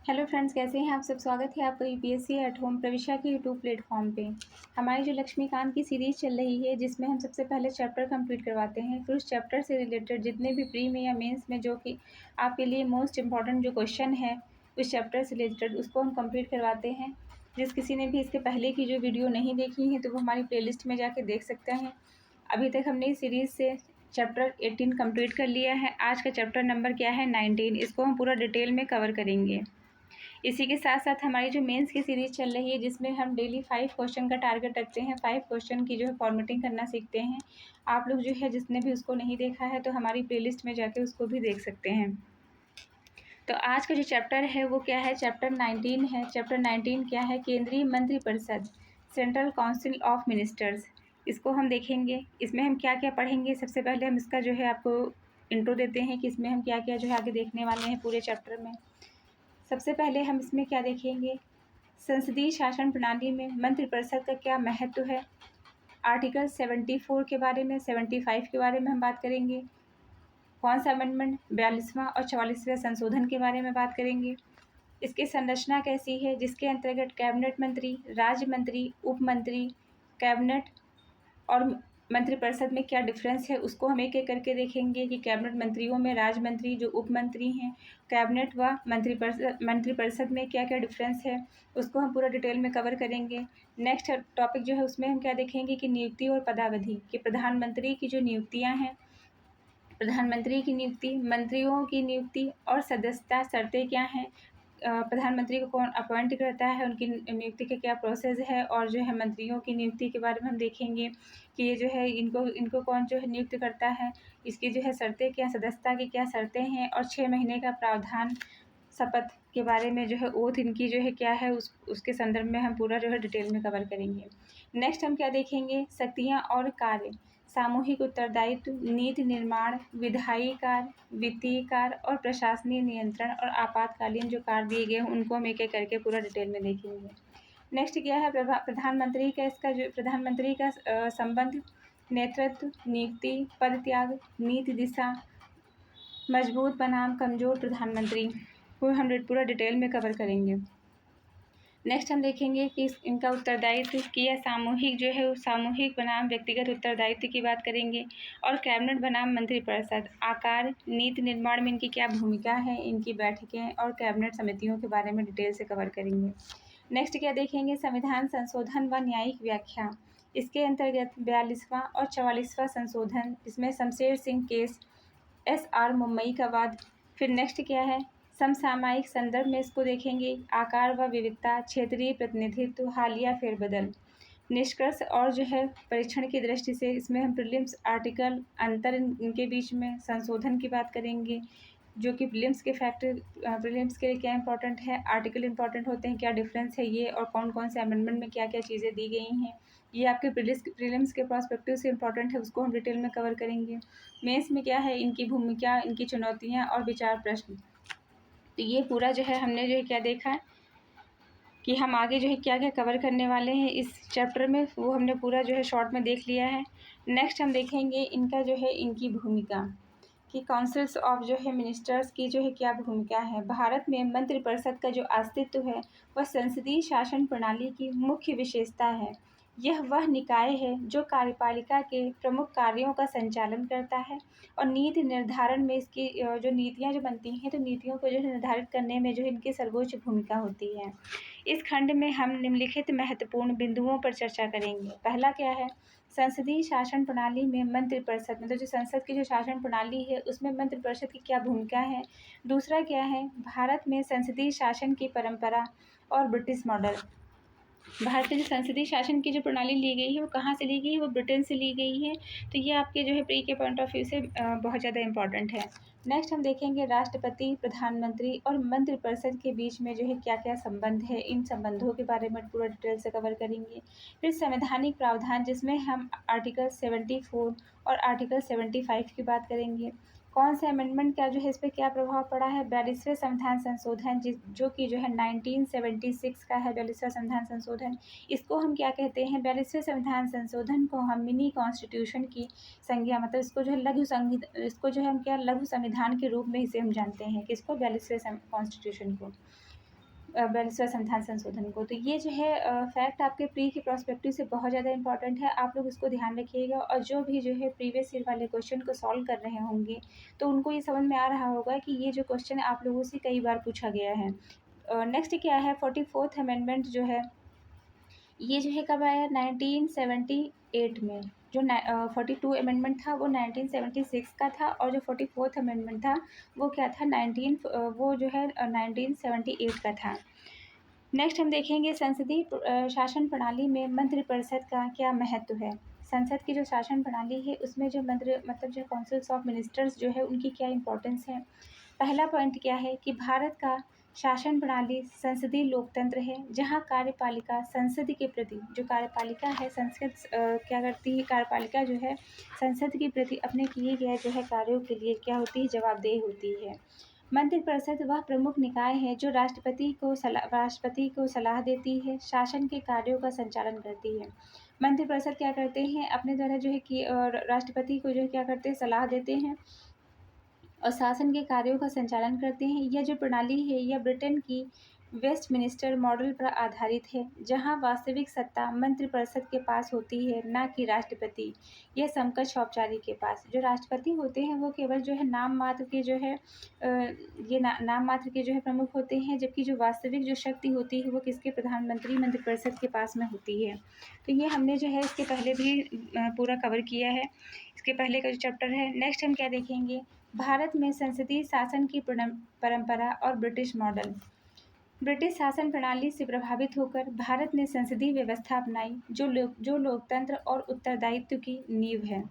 Hello friends, कैसे हैं आप सब। स्वागत है आपका यूपीएससी एट होम प्रविष्या के यूट्यूब प्लेटफॉर्म पे। हमारी जो लक्ष्मीकांत की सीरीज़ चल रही है, जिसमें हम सबसे पहले चैप्टर कंप्लीट करवाते हैं, फिर उस चैप्टर से रिलेटेड जितने भी प्री में या मेंस में जो कि आपके लिए मोस्ट इम्पॉर्टेंट जो क्वेश्चन है उस चैप्टर से रिलेटेड, उसको हम कंप्लीट करवाते हैं। जिस किसी ने भी इसके पहले की जो वीडियो नहीं देखी है तो वो हमारी प्लेलिस्ट में जाके देख सकते हैं। अभी तक हमने इस सीरीज़ से चैप्टर 18 कंप्लीट कर लिया है। आज का चैप्टर नंबर क्या है, 19। इसको हम पूरा डिटेल में कवर करेंगे। इसी के साथ साथ हमारी जो मेंस की सीरीज़ चल रही है, जिसमें हम डेली 5 क्वेश्चन का टारगेट रखते हैं। 5 क्वेश्चन की जो है फॉर्मेटिंग करना सीखते हैं। आप लोग जो है जिसने भी उसको नहीं देखा है तो हमारी प्लेलिस्ट में जाके उसको भी देख सकते हैं। तो आज का जो चैप्टर है वो क्या है, चैप्टर 19 है। चैप्टर 19 क्या है, केंद्रीय मंत्रिपरिषद, सेंट्रल काउंसिल ऑफ मिनिस्टर्स। इसको हम देखेंगे। इसमें हम क्या क्या पढ़ेंगे, सबसे पहले हम इसका जो है आपको इंट्रो देते हैं कि इसमें हम क्या क्या जो है आगे देखने वाले हैं पूरे चैप्टर में। सबसे पहले हम इसमें क्या देखेंगे, संसदीय शासन प्रणाली में मंत्रिपरिषद का क्या महत्व है। आर्टिकल 74 के बारे में, 75 के बारे में हम बात करेंगे। कौन सा अमेंडमेंट, 42वां और 44वें संशोधन के बारे में बात करेंगे। इसकी संरचना कैसी है, जिसके अंतर्गत कैबिनेट मंत्री, राज्य मंत्री, उप मंत्री, कैबिनेट और मंत्रिपरिषद में क्या डिफरेंस है, उसको हम एक एक करके देखेंगे कि कैबिनेट मंत्रियों में राज्य मंत्री जो उप मंत्री हैं, कैबिनेट व मंत्रिपरिषद में क्या क्या डिफरेंस है, उसको हम पूरा डिटेल में कवर करेंगे। नेक्स्ट टॉपिक जो है उसमें हम क्या देखेंगे कि नियुक्ति और पदावधि, कि प्रधानमंत्री की जो नियुक्तियां हैं, प्रधानमंत्री की नियुक्ति, मंत्रियों की नियुक्ति और सदस्यता शर्तें क्या हैं, प्रधानमंत्री को कौन अपॉइंट करता है, उनकी नियुक्ति का क्या प्रोसेस है, और जो है मंत्रियों की नियुक्ति के बारे में हम देखेंगे कि ये जो है इनको इनको कौन जो है नियुक्त करता है, इसकी जो है शर्तें क्या, सदस्यता की क्या शर्तें हैं, और 6 महीने का प्रावधान, शपथ के बारे में जो है ओथ इनकी जो है क्या है, उसके संदर्भ में हम पूरा जो है डिटेल में कवर करेंगे। नेक्स्ट हम क्या देखेंगे, शक्तियाँ और कार्य, सामूहिक उत्तरदायित्व, नीति निर्माण, विधायी कार्य, वित्तीय कार्य और प्रशासनिक नियंत्रण और आपातकालीन जो कार्य दिए गए हैं उनको हम एक एक करके पूरा डिटेल में देखेंगे। नेक्स्ट क्या है, प्रधानमंत्री का, इसका जो प्रधानमंत्री का संबंध, नेतृत्व, नियुक्ति, पद त्याग, नीति दिशा, मजबूत बनाम कमजोर प्रधानमंत्री को हम पूरा डिटेल में कवर करेंगे। नेक्स्ट हम देखेंगे कि इनका उत्तरदायित्व किया, सामूहिक जो है सामूहिक बनाम व्यक्तिगत उत्तरदायित्व की बात करेंगे, और कैबिनेट बनाम मंत्रिपरिषद, आकार, नीति निर्माण में इनकी क्या भूमिका है, इनकी बैठकें और कैबिनेट समितियों के बारे में डिटेल से कवर करेंगे। नेक्स्ट क्या देखेंगे, संविधान संशोधन व न्यायिक व्याख्या। इसके अंतर्गत 42वां और 44वां संशोधन, इसमें शमशेर सिंह केस, SR मुंबई का वाद। फिर नेक्स्ट क्या है, समसामयिक संदर्भ में इसको देखेंगे, आकार व विविधता, क्षेत्रीय प्रतिनिधित्व, हालिया फेरबदल। निष्कर्ष और जो है परीक्षण की दृष्टि से इसमें हम प्रीलिम्स आर्टिकल, अंतर इनके बीच में, संशोधन की बात करेंगे, जो कि प्रीलिम्स के फैक्टर, प्रीलिम्स के लिए क्या इंपॉर्टेंट है, आर्टिकल इंपॉर्टेंट होते हैं, क्या डिफरेंस है ये, और कौन कौन से अमेंडमेंट में क्या क्या चीज़ें दी गई हैं, ये आपके प्रीलिम्स के प्रोस्पेक्टिव से इंपॉर्टेंट है, उसको हम डिटेल में कवर करेंगे। मेंस में क्या है, इनकी भूमिका, इनकी चुनौतियाँ और विचार प्रश्न। तो ये पूरा जो है हमने जो है क्या देखा है कि हम आगे जो है क्या क्या कवर करने वाले हैं इस चैप्टर में, वो हमने पूरा जो है शॉर्ट में देख लिया है। नेक्स्ट हम देखेंगे इनका जो है इनकी भूमिका, कि काउंसिल्स ऑफ जो है मिनिस्टर्स की जो है क्या भूमिका है। भारत में मंत्रिपरिषद का जो अस्तित्व है वह संसदीय शासन प्रणाली की मुख्य विशेषता है। यह वह निकाय है जो कार्यपालिका के प्रमुख कार्यों का संचालन करता है और नीति निर्धारण में इसकी जो नीतियाँ जो बनती हैं, तो नीतियों को जो है निर्धारित करने में जो है इनकी सर्वोच्च भूमिका होती है। इस खंड में हम निम्नलिखित महत्वपूर्ण बिंदुओं पर चर्चा करेंगे। पहला क्या है, संसदीय शासन प्रणाली में मंत्रिपरिषद, मतलब जो संसद की जो शासन प्रणाली है उसमें मंत्रिपरिषद की क्या भूमिका है। दूसरा क्या है, भारत में संसदीय शासन की परंपरा और ब्रिटिश मॉडल। भारत में जो संसदीय शासन की जो प्रणाली ली गई है वो कहाँ से ली गई है, वो ब्रिटेन से ली गई है। तो ये आपके जो है प्री के पॉइंट ऑफ व्यू से बहुत ज़्यादा इंपॉर्टेंट है। नेक्स्ट हम देखेंगे राष्ट्रपति, प्रधानमंत्री और मंत्रिपरिषद के बीच में जो है क्या क्या संबंध है, इन संबंधों के बारे में पूरा डिटेल से कवर करेंगे। फिर संवैधानिक प्रावधान, जिसमें हम आर्टिकल 74 और आर्टिकल 75 की बात करेंगे। कौन से अमेंडमेंट का जो है इस पर क्या प्रभाव पड़ा है, 42वें संविधान संशोधन, जो कि जो है 1976 का है 42वां संविधान संशोधन। इसको हम क्या कहते हैं, 42वें संविधान संशोधन को हम मिनी कॉन्स्टिट्यूशन की संज्ञा, मतलब इसको जो है इसको जो है हम क्या लघु संविधान के रूप में इसे हम जानते हैं, किसको, 42वें कॉन्स्टिट्यूशन को। स्वसंधान संशोधन को। तो ये जो है फैक्ट आपके प्री के प्रोस्पेक्टिव से बहुत ज़्यादा इंपॉर्टेंट है, आप लोग इसको ध्यान रखिएगा। और जो भी जो है प्रीवियस ईयर वाले क्वेश्चन को सॉल्व कर रहे होंगे तो उनको ये समझ में आ रहा होगा कि ये जो क्वेश्चन आप लोगों से कई बार पूछा गया है। नेक्स्ट क्या है, 44th अमेंडमेंट जो है ये जो है कब आया, 1978 में। जो 42 अमेंडमेंट था वो 1976 का था, और जो 44th अमेंडमेंट था वो क्या था, वो जो है 1978 का था। नेक्स्ट हम देखेंगे संसदीय शासन प्रणाली में मंत्रिपरिषद का क्या महत्व है। संसद की जो शासन प्रणाली है उसमें जो मतलब जो काउंसिल्स ऑफ मिनिस्टर्स जो है उनकी क्या इंपॉर्टेंस है। पहला पॉइंट क्या है कि भारत का शासन प्रणाली संसदीय लोकतंत्र है, जहां कार्यपालिका संसद के प्रति, जो कार्यपालिका है संसद क्या करती है, कार्यपालिका जो है संसद के प्रति अपने किए गए जो है कार्यों के लिए क्या होती है, जवाबदेह होती है। मंत्रिपरिषद वह प्रमुख निकाय है जो राष्ट्रपति को सलाह देती है, शासन के कार्यों का संचालन करती है। मंत्रिपरिषद क्या करते हैं, अपने द्वारा जो है कि राष्ट्रपति को जो है क्या करते हैं, सलाह देते हैं और शासन के कार्यों का संचालन करते हैं। यह जो प्रणाली है यह ब्रिटेन की वेस्टमिनिस्टर मॉडल पर आधारित है, जहां वास्तविक सत्ता मंत्रिपरिषद के पास होती है, न कि राष्ट्रपति या समकक्ष औपचारिक के पास। जो राष्ट्रपति होते हैं वो केवल जो है नाम मात्र के जो है नाम मात्र के जो है प्रमुख होते हैं, जबकि जो वास्तविक जो शक्ति होती है वो किसके, प्रधानमंत्री मंत्रिपरिषद के पास में होती है। तो ये हमने जो है इसके पहले भी पूरा कवर किया है, इसके पहले का जो चैप्टर है। नेक्स्ट हम क्या देखेंगे, भारत में संसदीय शासन की परंपरा और ब्रिटिश मॉडल। ब्रिटिश शासन प्रणाली से प्रभावित होकर भारत ने संसदीय व्यवस्था अपनाई, जो लोकतंत्र और उत्तरदायित्व की नींव है।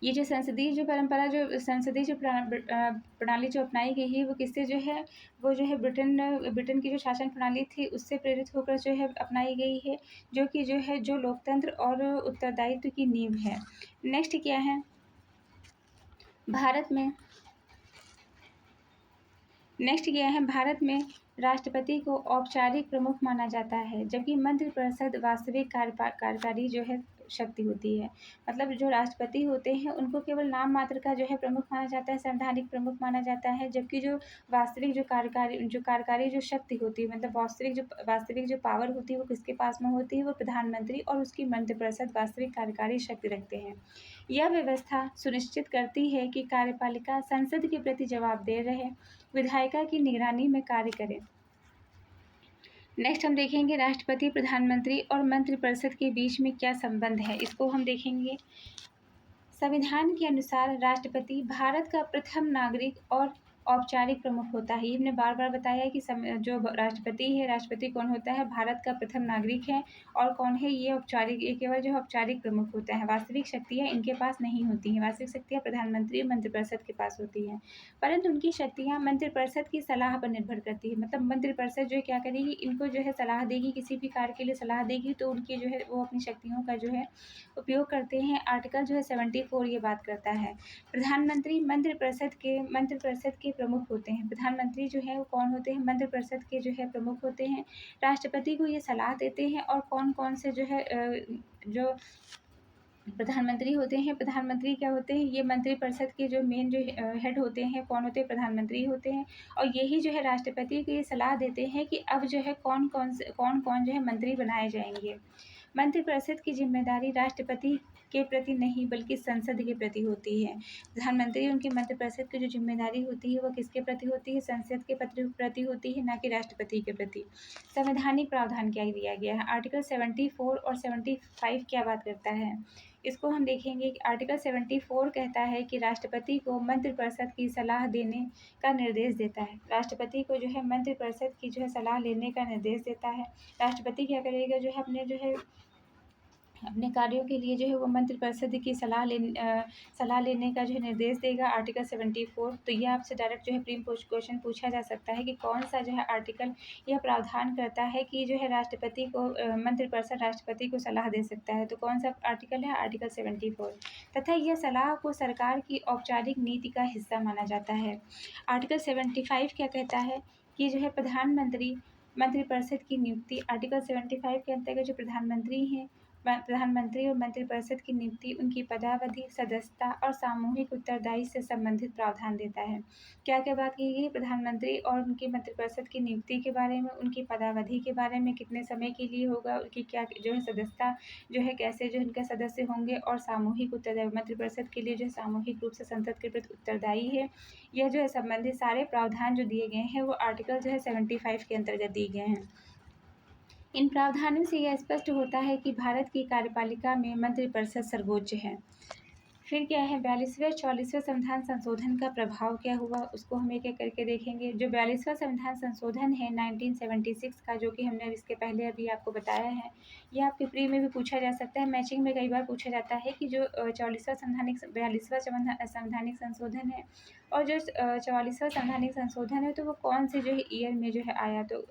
ये जो संसदीय जो परंपरा, जो संसदीय जो प्रणाली जो अपनाई गई है वो किससे जो है, वो जो है ब्रिटेन की जो शासन प्रणाली थी उससे प्रेरित होकर जो है अपनाई गई है, जो कि जो है जो लोकतंत्र और उत्तरदायित्व की नींव है। नेक्स्ट क्या है, भारत में राष्ट्रपति को औपचारिक प्रमुख माना जाता है, जबकि मंत्रिपरिषद वास्तविक कार्यकारी जो है शक्ति होती है। मतलब जो राष्ट्रपति होते हैं उनको केवल नाम मात्र का जो है प्रमुख माना जाता है, संवैधानिक प्रमुख माना जाता है, जबकि जो वास्तविक जो कार्यकारी जो शक्ति होती है, मतलब वास्तविक जो पावर होती है वो किसके पास में होती है, वो प्रधानमंत्री और उसकी मंत्रिपरिषद वास्तविक कार्यकारी शक्ति रखते हैं। यह व्यवस्था सुनिश्चित करती है कि कार्यपालिका संसद के प्रति जवाबदेह रहे, विधायिका की निगरानी में कार्य करे। नेक्स्ट हम देखेंगे राष्ट्रपति, प्रधानमंत्री और मंत्रिपरिषद के बीच में क्या संबंध है, इसको हम देखेंगे। संविधान के अनुसार राष्ट्रपति भारत का प्रथम नागरिक और औपचारिक प्रमुख होता है। ये हमने बार बार बताया है कि जो राष्ट्रपति है, राष्ट्रपति कौन होता है, भारत का प्रथम नागरिक है, और कौन है, ये औपचारिक, ये केवल जो औपचारिक प्रमुख होता है, वास्तविक शक्तियाँ इनके पास नहीं होती हैं। वास्तविक शक्तियाँ प्रधानमंत्री और मंत्रिपरिषद के पास होती हैं, परंतु उनकी शक्तियाँ मंत्रिपरिषद की सलाह पर निर्भर करती है। मतलब मंत्रिपरिषद जो है क्या करेगी, इनको जो है सलाह देगी, किसी भी कार्य के लिए सलाह देगी, तो उनकी जो है वो अपनी शक्तियों का जो है उपयोग करते हैं। आर्टिकल जो है 74 ये बात करता है। प्रधानमंत्री मंत्रिपरिषद के प्रमुख होते हैं। प्रधानमंत्री जो है वो कौन होते हैं, मंत्रिपरिषद के जो है प्रमुख होते हैं। राष्ट्रपति को ये सलाह देते हैं, और कौन कौन से जो है जो प्रधानमंत्री होते हैं, प्रधानमंत्री क्या होते हैं, ये मंत्रिपरिषद के जो मेन जो हेड होते हैं, कौन होते हैं, प्रधानमंत्री होते हैं। और यही जो है राष्ट्रपति को ये सलाह देते हैं कि अब जो है कौन कौन जो है मंत्री बनाए जाएंगे। मंत्रिपरिषद की जिम्मेदारी राष्ट्रपति के प्रति नहीं बल्कि संसद के प्रति होती है। प्रधानमंत्री उनकी मंत्रिपरिषद की जो जिम्मेदारी होती है वो किसके प्रति होती है, संसद के प्रति होती है, न कि राष्ट्रपति के प्रति। संवैधानिक प्रावधान क्या दिया गया है, आर्टिकल 74 और 75 क्या बात करता है, इसको हम देखेंगे कि आर्टिकल 74 कहता है कि राष्ट्रपति को मंत्रिपरिषद की सलाह देने का निर्देश देता है। राष्ट्रपति को जो है मंत्रिपरिषद की जो है सलाह लेने का निर्देश देता है। राष्ट्रपति क्या करेगा, जो है अपने कार्यों के लिए जो है वो मंत्रिपरिषद की सलाह लेने का जो है निर्देश देगा, आर्टिकल 74। तो ये आपसे डायरेक्ट जो है प्री क्वेश्चन पूछा जा सकता है कि कौन सा जो है आर्टिकल यह प्रावधान करता है कि जो है राष्ट्रपति को मंत्रिपरिषद राष्ट्रपति को सलाह दे सकता है। तो कौन सा आर्टिकल है, आर्टिकल 74, तथा यह सलाह को सरकार की औपचारिक नीति का हिस्सा माना जाता है। आर्टिकल 75 क्या कहता है कि जो है प्रधानमंत्री मंत्रिपरिषद की नियुक्ति, आर्टिकल 75 के अंतर्गत जो प्रधानमंत्री हैं प्रधानमंत्री और मंत्रिपरिषद की नियुक्ति, उनकी पदावधि, सदस्यता और सामूहिक उत्तरदायित्व से संबंधित प्रावधान देता है। क्या क्या बात की गई? प्रधानमंत्री और उनकी मंत्रिपरिषद की नियुक्ति के बारे में, उनकी पदावधि के बारे में, कितने समय के लिए होगा, उनकी क्या जो है सदस्यता जो है कैसे जो इनके सदस्य होंगे, और सामूहिक उत्तरदायी, मंत्रिपरिषद के लिए जो सामूहिक रूप से संसद के प्रति उत्तरदायी है। यह जो है संबंधित सारे प्रावधान जो दिए गए हैं वो आर्टिकल जो है 75 के अंतर्गत दिए गए हैं। इन प्रावधानों से यह स्पष्ट होता है कि भारत की कार्यपालिका में मंत्रिपरिषद सर्वोच्च है। फिर क्या है? 42वें 44वें संविधान संशोधन का प्रभाव क्या हुआ, उसको हम एक एक करके देखेंगे। जो 42वां संविधान संशोधन है 1976 का, जो कि हमने इसके पहले अभी आपको बताया है, ये आपके प्री में भी पूछा जा सकता है। मैचिंग में कई बार पूछा जाता है कि जो 42वां संवैधानिक संशोधन है और जो 44वां संवैधानिक संशोधन है, तो वो कौन से जो है ईयर में जो है आया। तो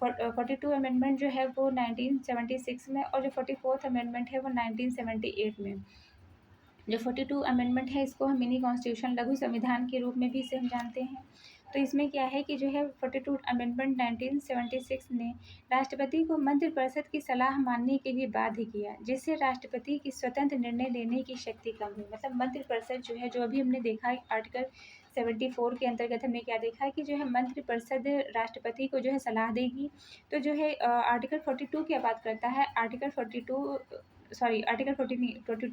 42 अमेंडमेंट जो है वो 1976 में, और जो 44th अमेंडमेंट है वो 1978 में। जो 42 अमेंडमेंट है इसको हम मिनी कॉन्स्टिट्यूशन, लघु संविधान के रूप में भी इसे हम जानते हैं। तो इसमें क्या है कि जो है 42 अमेंडमेंट 1976 ने राष्ट्रपति को मंत्रिपरिषद की सलाह मानने के लिए बाध्य किया, जिससे राष्ट्रपति की स्वतंत्र निर्णय लेने की शक्ति कम हुई। मतलब मंत्रिपरिषद जो है, जो अभी हमने देखा है आर्टिकल 74 के अंतर्गत हमने क्या देखा है कि जो है मंत्रिपरिषद राष्ट्रपति को जो है सलाह देगी। तो जो है आर्टिकल 42 क्या बात करता है? आर्टिकल 42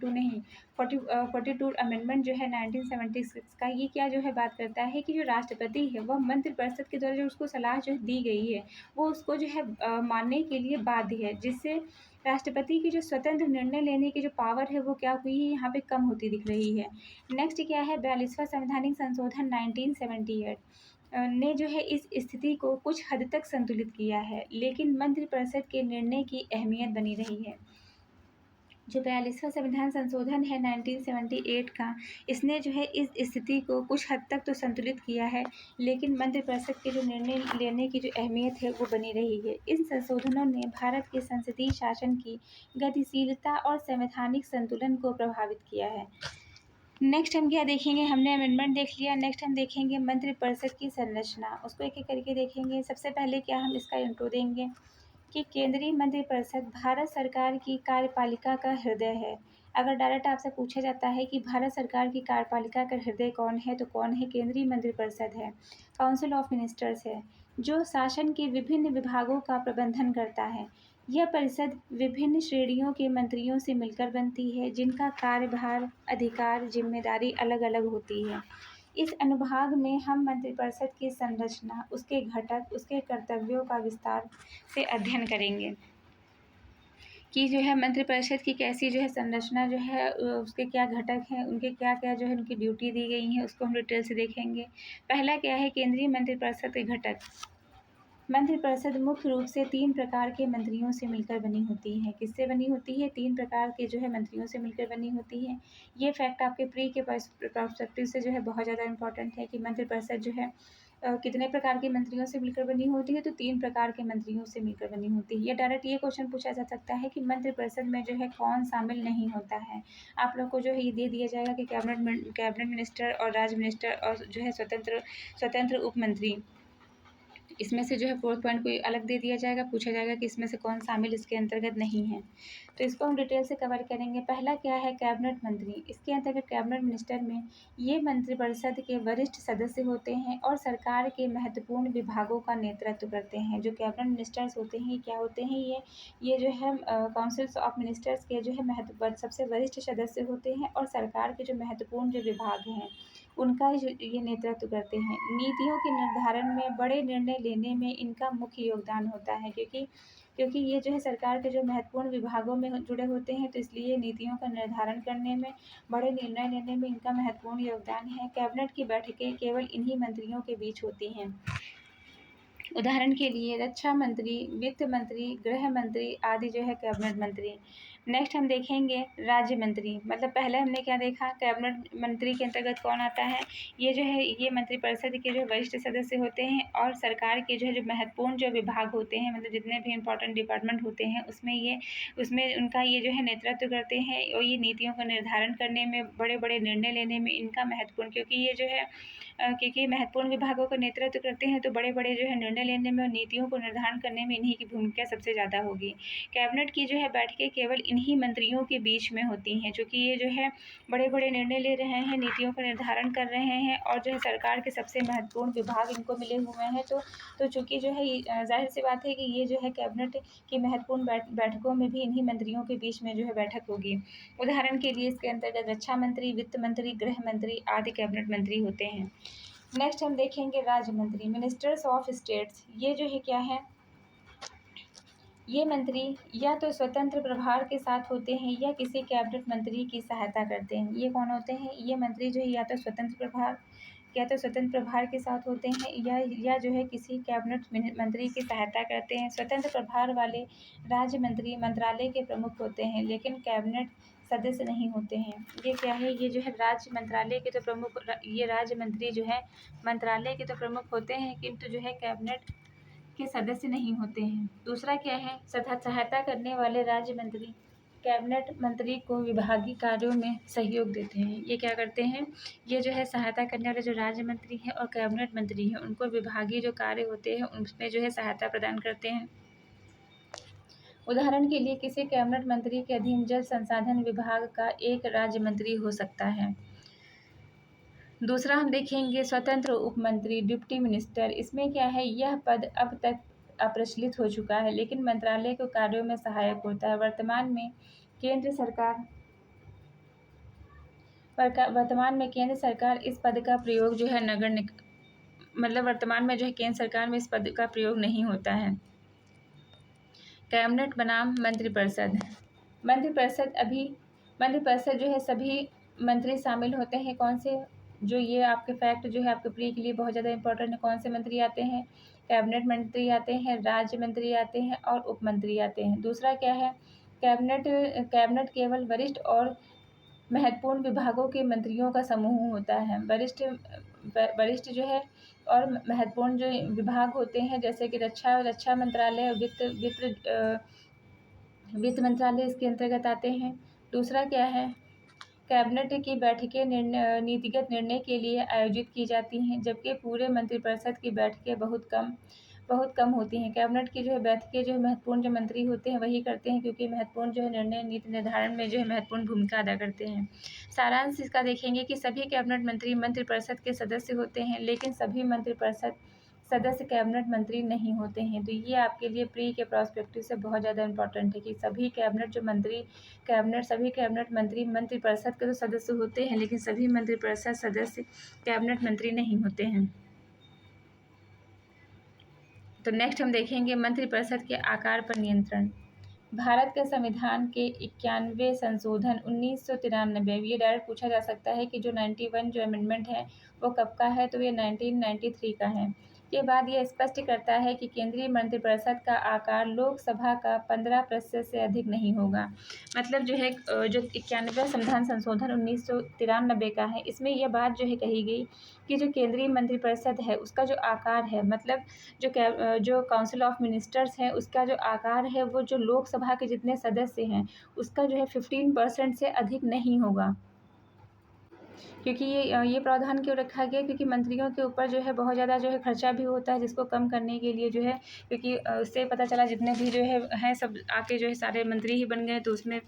नहीं, 42 अमेंडमेंट जो है 1976 का, ये क्या जो है बात करता है कि जो राष्ट्रपति है वह मंत्रिपरिषद के द्वारा जो उसको सलाह जो दी गई है वो उसको जो है मानने के लिए बाध्य है, जिससे राष्ट्रपति की जो स्वतंत्र निर्णय लेने की जो पावर है वो क्या हुई है, यहाँ पे कम होती दिख रही है। नेक्स्ट क्या है? 42वां संवैधानिक संशोधन 1978 ने जो है इस स्थिति को कुछ हद तक संतुलित किया है, लेकिन मंत्रिपरिषद के निर्णय की अहमियत बनी रही है। जो 42वां संविधान संशोधन है 1978 का, इसने जो है इस स्थिति को कुछ हद तक तो संतुलित किया है, लेकिन मंत्रिपरिषद के जो निर्णय लेने की जो अहमियत है वो बनी रही है। इन संशोधनों ने भारत के संसदीय शासन की गतिशीलता और संवैधानिक संतुलन को प्रभावित किया है। नेक्स्ट हम क्या देखेंगे? हमने अमेंडमेंट देख लिया, नेक्स्ट हम देखेंगे मंत्रिपरिषद की संरचना, उसको एक एक करके देखेंगे। सबसे पहले क्या हम इसका इंट्रो देंगे कि केंद्रीय मंत्रिपरिषद भारत सरकार की कार्यपालिका का हृदय है। अगर डायरेक्ट आपसे पूछा जाता है कि भारत सरकार की कार्यपालिका का हृदय कौन है, तो कौन है? केंद्रीय मंत्रिपरिषद है। काउंसिल ऑफ मिनिस्टर्स है, जो शासन के विभिन्न विभागों का प्रबंधन करता है। यह परिषद विभिन्न श्रेणियों के मंत्रियों से मिलकर बनती है, जिनका कार्यभार, अधिकार, जिम्मेदारी अलग अलग होती है। इस अनुभाग में हम मंत्रिपरिषद की संरचना, उसके घटक, उसके कर्तव्यों का विस्तार से अध्ययन करेंगे कि जो है मंत्रिपरिषद की कैसी जो है संरचना जो है, उसके क्या घटक हैं, उनके क्या क्या जो है उनकी ड्यूटी दी गई है, उसको हम डिटेल से देखेंगे। पहला क्या है? केंद्रीय मंत्रिपरिषद के घटक। मंत्रिपरिषद मुख्य रूप से 3 प्रकार के मंत्रियों से मिलकर बनी होती है। किससे बनी होती है? 3 प्रकार के जो है मंत्रियों से मिलकर बनी होती है। ये फैक्ट आपके प्री के पर्सपेक्टिव से जो है बहुत ज़्यादा इंपॉर्टेंट है कि मंत्रिपरिषद जो है कितने प्रकार के मंत्रियों से मिलकर बनी होती है, तो 3 प्रकार के मंत्रियों से मिलकर बनी होती है। या डायरेक्ट ये क्वेश्चन पूछा जा सकता है कि मंत्रिपरिषद में जो है कौन शामिल नहीं होता है। आप लोग को जो है ये दे दिया जाएगा कि कैबिनेट मिनिस्टर और राज्य मिनिस्टर और जो है स्वतंत्र उप मंत्री, इसमें से जो है 4th पॉइंट कोई अलग दे दिया जाएगा, पूछा जाएगा कि इसमें से कौन शामिल इसके अंतर्गत नहीं है। तो इसको हम डिटेल से कवर करेंगे। पहला क्या है? कैबिनेट मंत्री। इसके अंतर्गत कैबिनेट मिनिस्टर में ये मंत्रिपरिषद के वरिष्ठ सदस्य होते हैं और सरकार के महत्वपूर्ण विभागों का नेतृत्व करते हैं। जो कैबिनेट मिनिस्टर्स होते हैं, क्या होते हैं? ये जो है काउंसिल्स ऑफ मिनिस्टर्स के जो है सबसे वरिष्ठ सदस्य होते हैं और सरकार के जो महत्वपूर्ण जो विभाग हैं उनका ये नेतृत्व करते हैं। नीतियों के निर्धारण में, बड़े निर्णय लेने में इनका मुख्य योगदान होता है, क्योंकि ये जो है सरकार के जो महत्वपूर्ण विभागों में जुड़े होते हैं, तो इसलिए नीतियों का निर्धारण करने में, बड़े निर्णय लेने में इनका महत्वपूर्ण योगदान है। कैबिनेट की बैठकें केवल इन्हीं मंत्रियों के बीच होती हैं। उदाहरण के लिए रक्षा मंत्री, वित्त मंत्री, गृह मंत्री आदि जो है कैबिनेट मंत्री। नेक्स्ट हम देखेंगे राज्य मंत्री। मतलब पहले हमने क्या देखा? कैबिनेट मंत्री के अंतर्गत कौन आता है? ये जो है ये मंत्रिपरिषद के जो वरिष्ठ सदस्य होते हैं और सरकार के जो है जो महत्वपूर्ण जो विभाग होते हैं, मतलब जितने भी इंपॉर्टेंट डिपार्टमेंट होते हैं उसमें उनका ये जो है नेतृत्व करते हैं और ये नीतियों का निर्धारण करने में, बड़े बड़े निर्णय लेने में इनका महत्वपूर्ण, क्योंकि ये जो है क्योंकि महत्वपूर्ण विभागों का नेतृत्व करते हैं, तो बड़े बड़े जो है निर्णय लेने में और नीतियों को निर्धारण करने में इन्हीं की भूमिका सबसे ज़्यादा होगी। कैबिनेट की जो है बैठकें केवल इन्हीं मंत्रियों के बीच में होती हैं, चूँकि ये जो है बड़े बड़े निर्णय ले रहे हैं, नीतियों का निर्धारण कर रहे हैं और जो है सरकार के सबसे महत्वपूर्ण विभाग इनको मिले हुए हैं। तो चूँकि जो है ज़ाहिर सी बात है कि ये जो है कैबिनेट की महत्वपूर्ण बैठकों में भी इन्हीं मंत्रियों के बीच में जो है बैठक होगी। उदाहरण के लिए इसके अंतर्गत रक्षा मंत्री, वित्त मंत्री, गृह मंत्री आदि कैबिनेट मंत्री होते हैं। नेक्स्ट हम देखेंगे राज्य मंत्री, मिनिस्टर्स ऑफ स्टेट्स। ये जो है क्या है, ये मंत्री या तो स्वतंत्र प्रभार के साथ होते हैं या किसी कैबिनेट मंत्री की सहायता करते हैं। ये कौन होते हैं? ये मंत्री जो है या तो स्वतंत्र प्रभार के साथ होते हैं या जो है किसी कैबिनेट मंत्री की सहायता करते हैं। स्वतंत्र प्रभार वाले राज्य मंत्री मंत्रालय के प्रमुख होते हैं, लेकिन कैबिनेट सदस्य नहीं होते हैं। ये क्या है? ये जो है राज्य मंत्रालय के तो प्रमुख, ये राज्य मंत्री जो है मंत्रालय के तो प्रमुख होते हैं, किंतु जो है कैबिनेट के सदस्य नहीं होते हैं। दूसरा क्या है? सहायता करने वाले राज्य मंत्री कैबिनेट मंत्री को विभागीय कार्यों में सहयोग देते हैं। ये क्या करते हैं? ये जो है सहायता करने वाले जो राज्य मंत्री हैं और कैबिनेट मंत्री हैं, उनको विभागीय जो कार्य होते हैं उनमें जो है सहायता प्रदान करते हैं। उदाहरण के लिए किसी कैबिनेट मंत्री के अधीन जल संसाधन विभाग का एक राज्य मंत्री हो सकता है। दूसरा हम देखेंगे स्वतंत्र उपमंत्री, डिप्टी मिनिस्टर। इसमें क्या है? यह पद अब तक अप्रचलित हो चुका है, लेकिन मंत्रालय के कार्यों में सहायक होता है। वर्तमान में केंद्र सरकार इस पद का प्रयोग जो है वर्तमान में जो है केंद्र सरकार में इस पद का प्रयोग नहीं होता है। कैबिनेट बनाम मंत्रिपरिषद। मंत्रिपरिषद जो है सभी मंत्री शामिल होते हैं। कौन से? जो ये आपके फैक्ट जो है आपके प्री के लिए बहुत ज़्यादा इंपॉर्टेंट है। कौन से मंत्री आते हैं? कैबिनेट मंत्री आते हैं, राज्य मंत्री आते हैं और उप मंत्री आते हैं। दूसरा क्या है? कैबिनेट केवल वरिष्ठ और महत्वपूर्ण विभागों के मंत्रियों का समूह होता है। वरिष्ठ जो है और महत्वपूर्ण जो विभाग होते हैं, जैसे कि रक्षा मंत्रालय, वित्त मंत्रालय इसके अंतर्गत आते हैं। दूसरा क्या है? कैबिनेट की बैठकें नीतिगत निर्णय के लिए आयोजित की जाती हैं, जबकि पूरे मंत्रिपरिषद की बैठकें बहुत कम होती हैं। कैबिनेट की जो है बैठकें जो महत्वपूर्ण जो मंत्री होते हैं वही करते हैं, क्योंकि महत्वपूर्ण जो है निर्णय नीति निर्धारण में जो है महत्वपूर्ण भूमिका अदा करते हैं। सारांश इसका देखेंगे कि सभी कैबिनेट मंत्री मंत्रिपरिषद के सदस्य होते हैं, लेकिन सभी मंत्रिपरिषद सदस्य कैबिनेट मंत्री नहीं होते हैं। तो ये आपके लिए प्री के प्रॉस्पेक्टिव से बहुत ज़्यादा इंपॉर्टेंट है कि सभी कैबिनेट मंत्री मंत्रिपरिषद के तो सदस्य होते हैं, लेकिन सभी मंत्रिपरिषद सदस्य कैबिनेट मंत्री नहीं होते हैं। तो नेक्स्ट हम देखेंगे मंत्रिपरिषद के आकार पर नियंत्रण। भारत के संविधान के 91वें संशोधन 1993, ये डायरेक्ट पूछा जा सकता है कि जो 91 जो अमेंडमेंट है वो कब का है? तो ये 1993 का है। के बाद ये स्पष्ट करता है कि केंद्रीय मंत्रिपरिषद का आकार लोकसभा का 15% से अधिक नहीं होगा। मतलब जो है जो 91वां संविधान संशोधन 1993 का है, इसमें यह बात जो है कही गई कि जो केंद्रीय मंत्रिपरिषद है उसका जो आकार है, मतलब जो काउंसिल ऑफ मिनिस्टर्स है उसका जो आकार है वो जो लोकसभा के जितने सदस्य हैं उसका जो है 15% से अधिक नहीं होगा। क्योंकि ये प्रावधान क्यों रखा गया? क्योंकि मंत्रियों के ऊपर जो है बहुत ज़्यादा जो है खर्चा भी होता है, जिसको कम करने के लिए जो है, क्योंकि उससे पता चला जितने भी जो है सब आके जो है सारे मंत्री ही बन गए, तो उसमें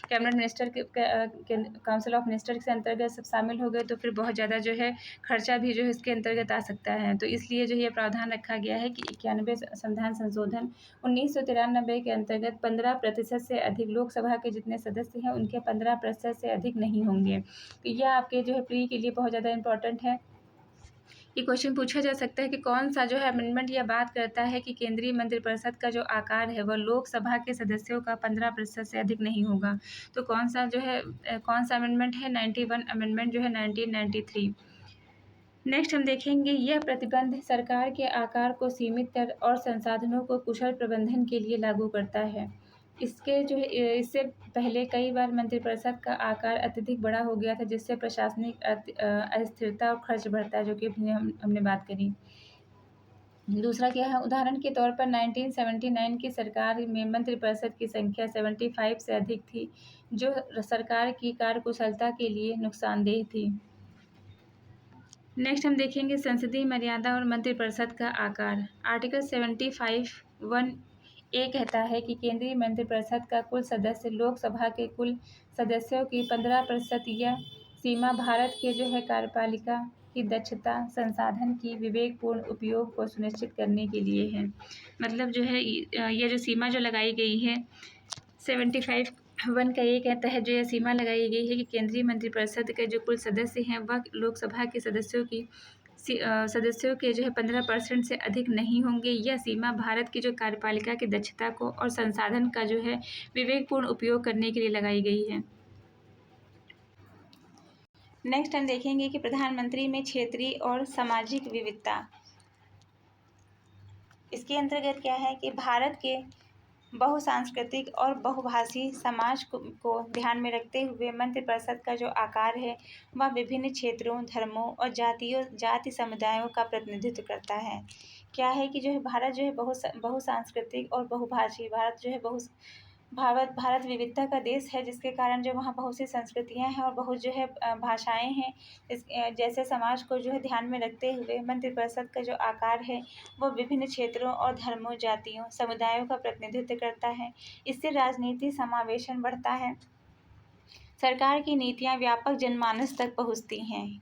कैबिनेट मिनिस्टर के काउंसिल ऑफ मिनिस्टर के अंतर्गत सब शामिल हो गए, तो फिर बहुत ज़्यादा जो है खर्चा भी जो है इसके अंतर्गत आ सकता है। तो इसलिए जो ये प्रावधान रखा गया है कि 91वें संविधान संशोधन 1993 के अंतर्गत 15% से अधिक लोकसभा के जितने सदस्य हैं उनके 15% से अधिक नहीं होंगे। तो यह आपके जो है प्री के लिए बहुत ज़्यादा इंपॉर्टेंट है। ये क्वेश्चन पूछा जा सकता है कि कौन सा जो है अमेंडमेंट यह बात करता है कि केंद्रीय मंत्रिपरिषद का जो आकार है वह लोकसभा के सदस्यों का 15% से अधिक नहीं होगा। तो कौन सा अमेंडमेंट है? 91 अमेंडमेंट जो है 1993। नेक्स्ट हम देखेंगे यह प्रतिबंध सरकार के आकार को सीमित कर और संसाधनों को कुशल प्रबंधन के लिए लागू करता है। इससे पहले कई बार मंत्रिपरिषद का आकार अत्यधिक बड़ा हो गया था, जिससे प्रशासनिक अस्थिरता और खर्च बढ़ता है, जो कि हमने बात करी। दूसरा क्या है? उदाहरण के तौर पर 1979 की सरकार में मंत्रिपरिषद की संख्या 75 से अधिक थी, जो सरकार की कार्यकुशलता के लिए नुकसानदेह थी। नेक्स्ट हम देखेंगे संसदीय मर्यादा और मंत्रिपरिषद का आकार। आर्टिकल 75(1) कहता है कि केंद्रीय मंत्रिपरिषद का कुल सदस्य लोकसभा के कुल सदस्यों की 15% यह सीमा भारत के कार्यपालिका की दक्षता संसाधन की विवेकपूर्ण उपयोग को सुनिश्चित करने के लिए है। मतलब ये जो सीमा जो लगाई गई है 75(1) कहता है, जो यह सीमा लगाई गई है कि केंद्रीय मंत्रिपरिषद के जो कुल सदस्य हैं वह लोकसभा के सदस्यों के 15% से अधिक नहीं होंगे। यह सीमा भारत की जो कार्यपालिका की दक्षता को और संसाधन का विवेकपूर्ण उपयोग करने के लिए लगाई गई है। नेक्स्ट हम देखेंगे कि प्रधानमंत्री में क्षेत्रीय और सामाजिक विविधता। इसके अंतर्गत क्या है कि भारत के बहुसांस्कृतिक और बहुभाषी समाज को ध्यान में रखते हुए मंत्रिपरिषद का जो आकार है वह विभिन्न क्षेत्रों, धर्मों और जाति समुदायों का प्रतिनिधित्व करता है। क्या है कि भारत बहुसांस्कृतिक और बहुभाषी भारत विविधता का देश है, जिसके कारण वहाँ बहुत सी संस्कृतियाँ हैं और बहुत भाषाएं हैं। जैसे समाज को ध्यान में रखते हुए मंत्रिपरिषद का जो आकार है वो विभिन्न क्षेत्रों और धर्मों, जातियों, समुदायों का प्रतिनिधित्व करता है। इससे राजनीति समावेशन बढ़ता है, सरकार की नीतियाँ व्यापक जनमानस तक पहुँचती हैं।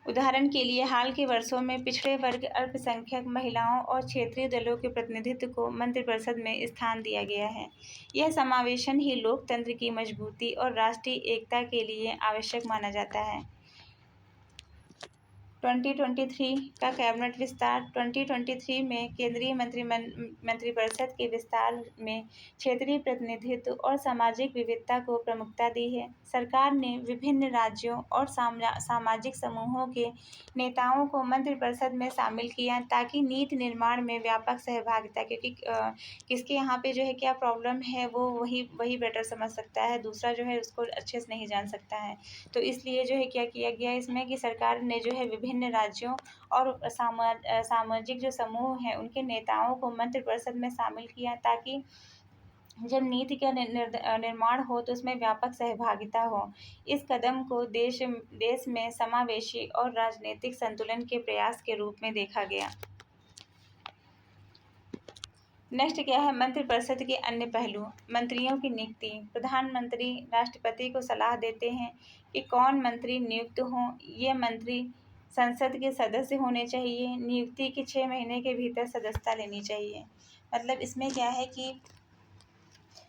उदाहरण के लिए हाल के वर्षों में पिछड़े वर्ग, अल्पसंख्यक, महिलाओं और क्षेत्रीय दलों के प्रतिनिधित्व को मंत्रिपरिषद में स्थान दिया गया है। यह समावेशन ही लोकतंत्र की मजबूती और राष्ट्रीय एकता के लिए आवश्यक माना जाता है। 2023 का कैबिनेट विस्तार। 2023 में केंद्रीय मंत्रिपरिषद के विस्तार में क्षेत्रीय प्रतिनिधित्व और सामाजिक विविधता को प्रमुखता दी है। सरकार ने विभिन्न राज्यों और सामाजिक समूहों के नेताओं को मंत्रिपरिषद में शामिल किया ताकि नीति निर्माण में व्यापक सहभागिता, क्योंकि किसके यहाँ पे क्या प्रॉब्लम है वो वही बेटर समझ सकता है, दूसरा उसको अच्छे से नहीं जान सकता है। तो इसलिए क्या किया गया इसमें कि सरकार ने विभिन्न राज्यों और सामाजिक जो समूह हैं उनके नेताओं को मंत्रिपरिषद में शामिल किया ताकि जब नीति का निर्माण हो तो उसमें व्यापक सहभागिता हो। इस कदम को देश में समावेशी और राजनीतिक संतुलन के प्रयास के रूप में देखा गया। नेक्स्ट क्या है, मंत्रिपरिषद के अन्य पहलू। मंत्रियों की नियुक्ति। प्रधानमंत्री राष्ट्रपति को सलाह देते हैं कि कौन मंत्री नियुक्त हों। ये मंत्री संसद के सदस्य होने चाहिए। नियुक्ति के 6 महीने के भीतर सदस्यता लेनी चाहिए। मतलब इसमें क्या है कि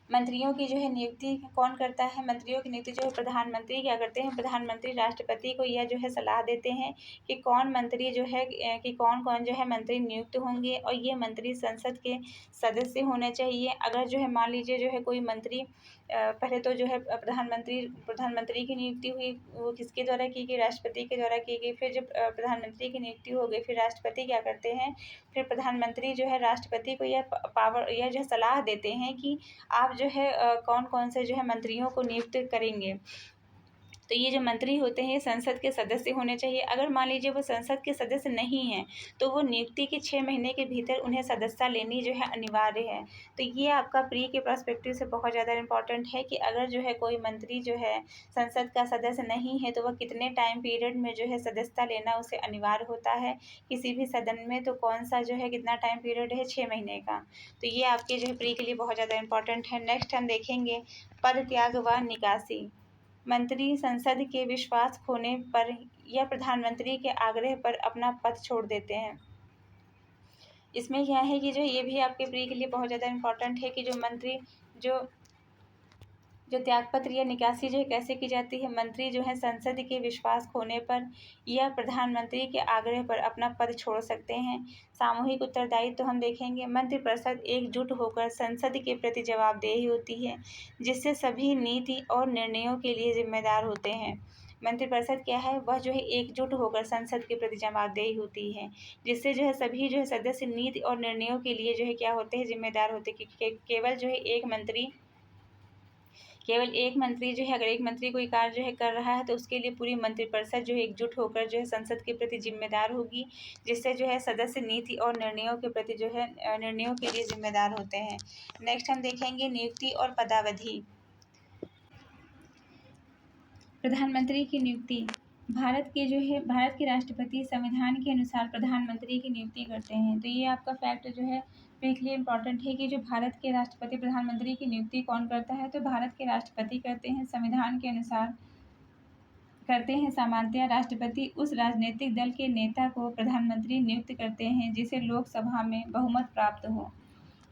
मंत्रियों की नियुक्ति कौन करता है। मंत्रियों की नियुक्ति प्रधानमंत्री क्या करते हैं, प्रधानमंत्री राष्ट्रपति को यह सलाह देते हैं कि कौन मंत्री कि कौन मंत्री नियुक्त होंगे और ये मंत्री संसद के सदस्य होने चाहिए। अगर मान लीजिए कोई मंत्री पहले तो प्रधानमंत्री की नियुक्ति हुई, वो किसके द्वारा की गई, राष्ट्रपति के द्वारा की गई। फिर जब प्रधानमंत्री की नियुक्ति हो गई फिर राष्ट्रपति क्या करते हैं, फिर प्रधानमंत्री राष्ट्रपति को यह सलाह देते हैं कि आप कौन कौन से मंत्रियों को नियुक्त करेंगे। तो ये जो मंत्री होते हैं संसद के सदस्य होने चाहिए। अगर मान लीजिए वो संसद के सदस्य नहीं हैं तो वो नियुक्ति के 6 महीने के भीतर उन्हें सदस्यता लेनी अनिवार्य है। तो ये आपका प्री के पर्सपेक्टिव से बहुत ज़्यादा इम्पॉर्टेंट है कि अगर कोई मंत्री संसद का सदस्य नहीं है तो वह कितने टाइम पीरियड में सदस्यता लेना उसे अनिवार्य होता है किसी भी सदन में। तो कौन सा कितना टाइम पीरियड है, 6 महीने का। तो ये आपके प्री के लिए बहुत ज़्यादा इम्पॉर्टेंट है। नेक्स्ट हम देखेंगे पद त्याग व निकासी। मंत्री संसद के विश्वास खोने पर या प्रधानमंत्री के आग्रह पर अपना पद छोड़ देते हैं। इसमें क्या है कि ये भी आपके प्री के लिए बहुत ज़्यादा इम्पोर्टेंट है कि जो मंत्री जो त्यागपत्र या निकासी कैसे की जाती है। मंत्री संसद के विश्वास खोने पर या प्रधानमंत्री के आग्रह पर अपना पद छोड़ सकते हैं। सामूहिक उत्तरदायित्व तो हम देखेंगे। मंत्रिपरिषद एकजुट होकर संसद के प्रति जवाबदेही होती है, जिससे सभी नीति और निर्णयों के लिए जिम्मेदार होते हैं। मंत्रिपरिषद क्या है, वह एकजुट होकर संसद के प्रति जवाबदेही होती है, जिससे सभी सदस्य नीति और निर्णयों के लिए क्या होते हैं, जिम्मेदार होते हैं। कि केवल एक मंत्री अगर एक मंत्री कोई कार्य कर रहा है तो उसके लिए पूरी मंत्रिपरिषद एकजुट होकर संसद के प्रति जिम्मेदार होगी, जिससे सदस्य नीति और निर्णयों के प्रति निर्णयों के लिए जिम्मेदार होते हैं। नेक्स्ट हम देखेंगे नियुक्ति और पदावधि। प्रधानमंत्री की नियुक्ति। भारत के राष्ट्रपति संविधान के अनुसार प्रधानमंत्री की नियुक्ति करते हैं। तो ये आपका फैक्ट जो है क्विकली इम्पॉर्टेंट है कि जो भारत के राष्ट्रपति प्रधानमंत्री की नियुक्ति कौन करता है, तो भारत के राष्ट्रपति करते हैं। संविधान के अनुसार करते हैं। सामान्यतः राष्ट्रपति उस राजनीतिक दल के नेता को प्रधानमंत्री नियुक्त करते हैं जिसे लोकसभा में बहुमत प्राप्त हो।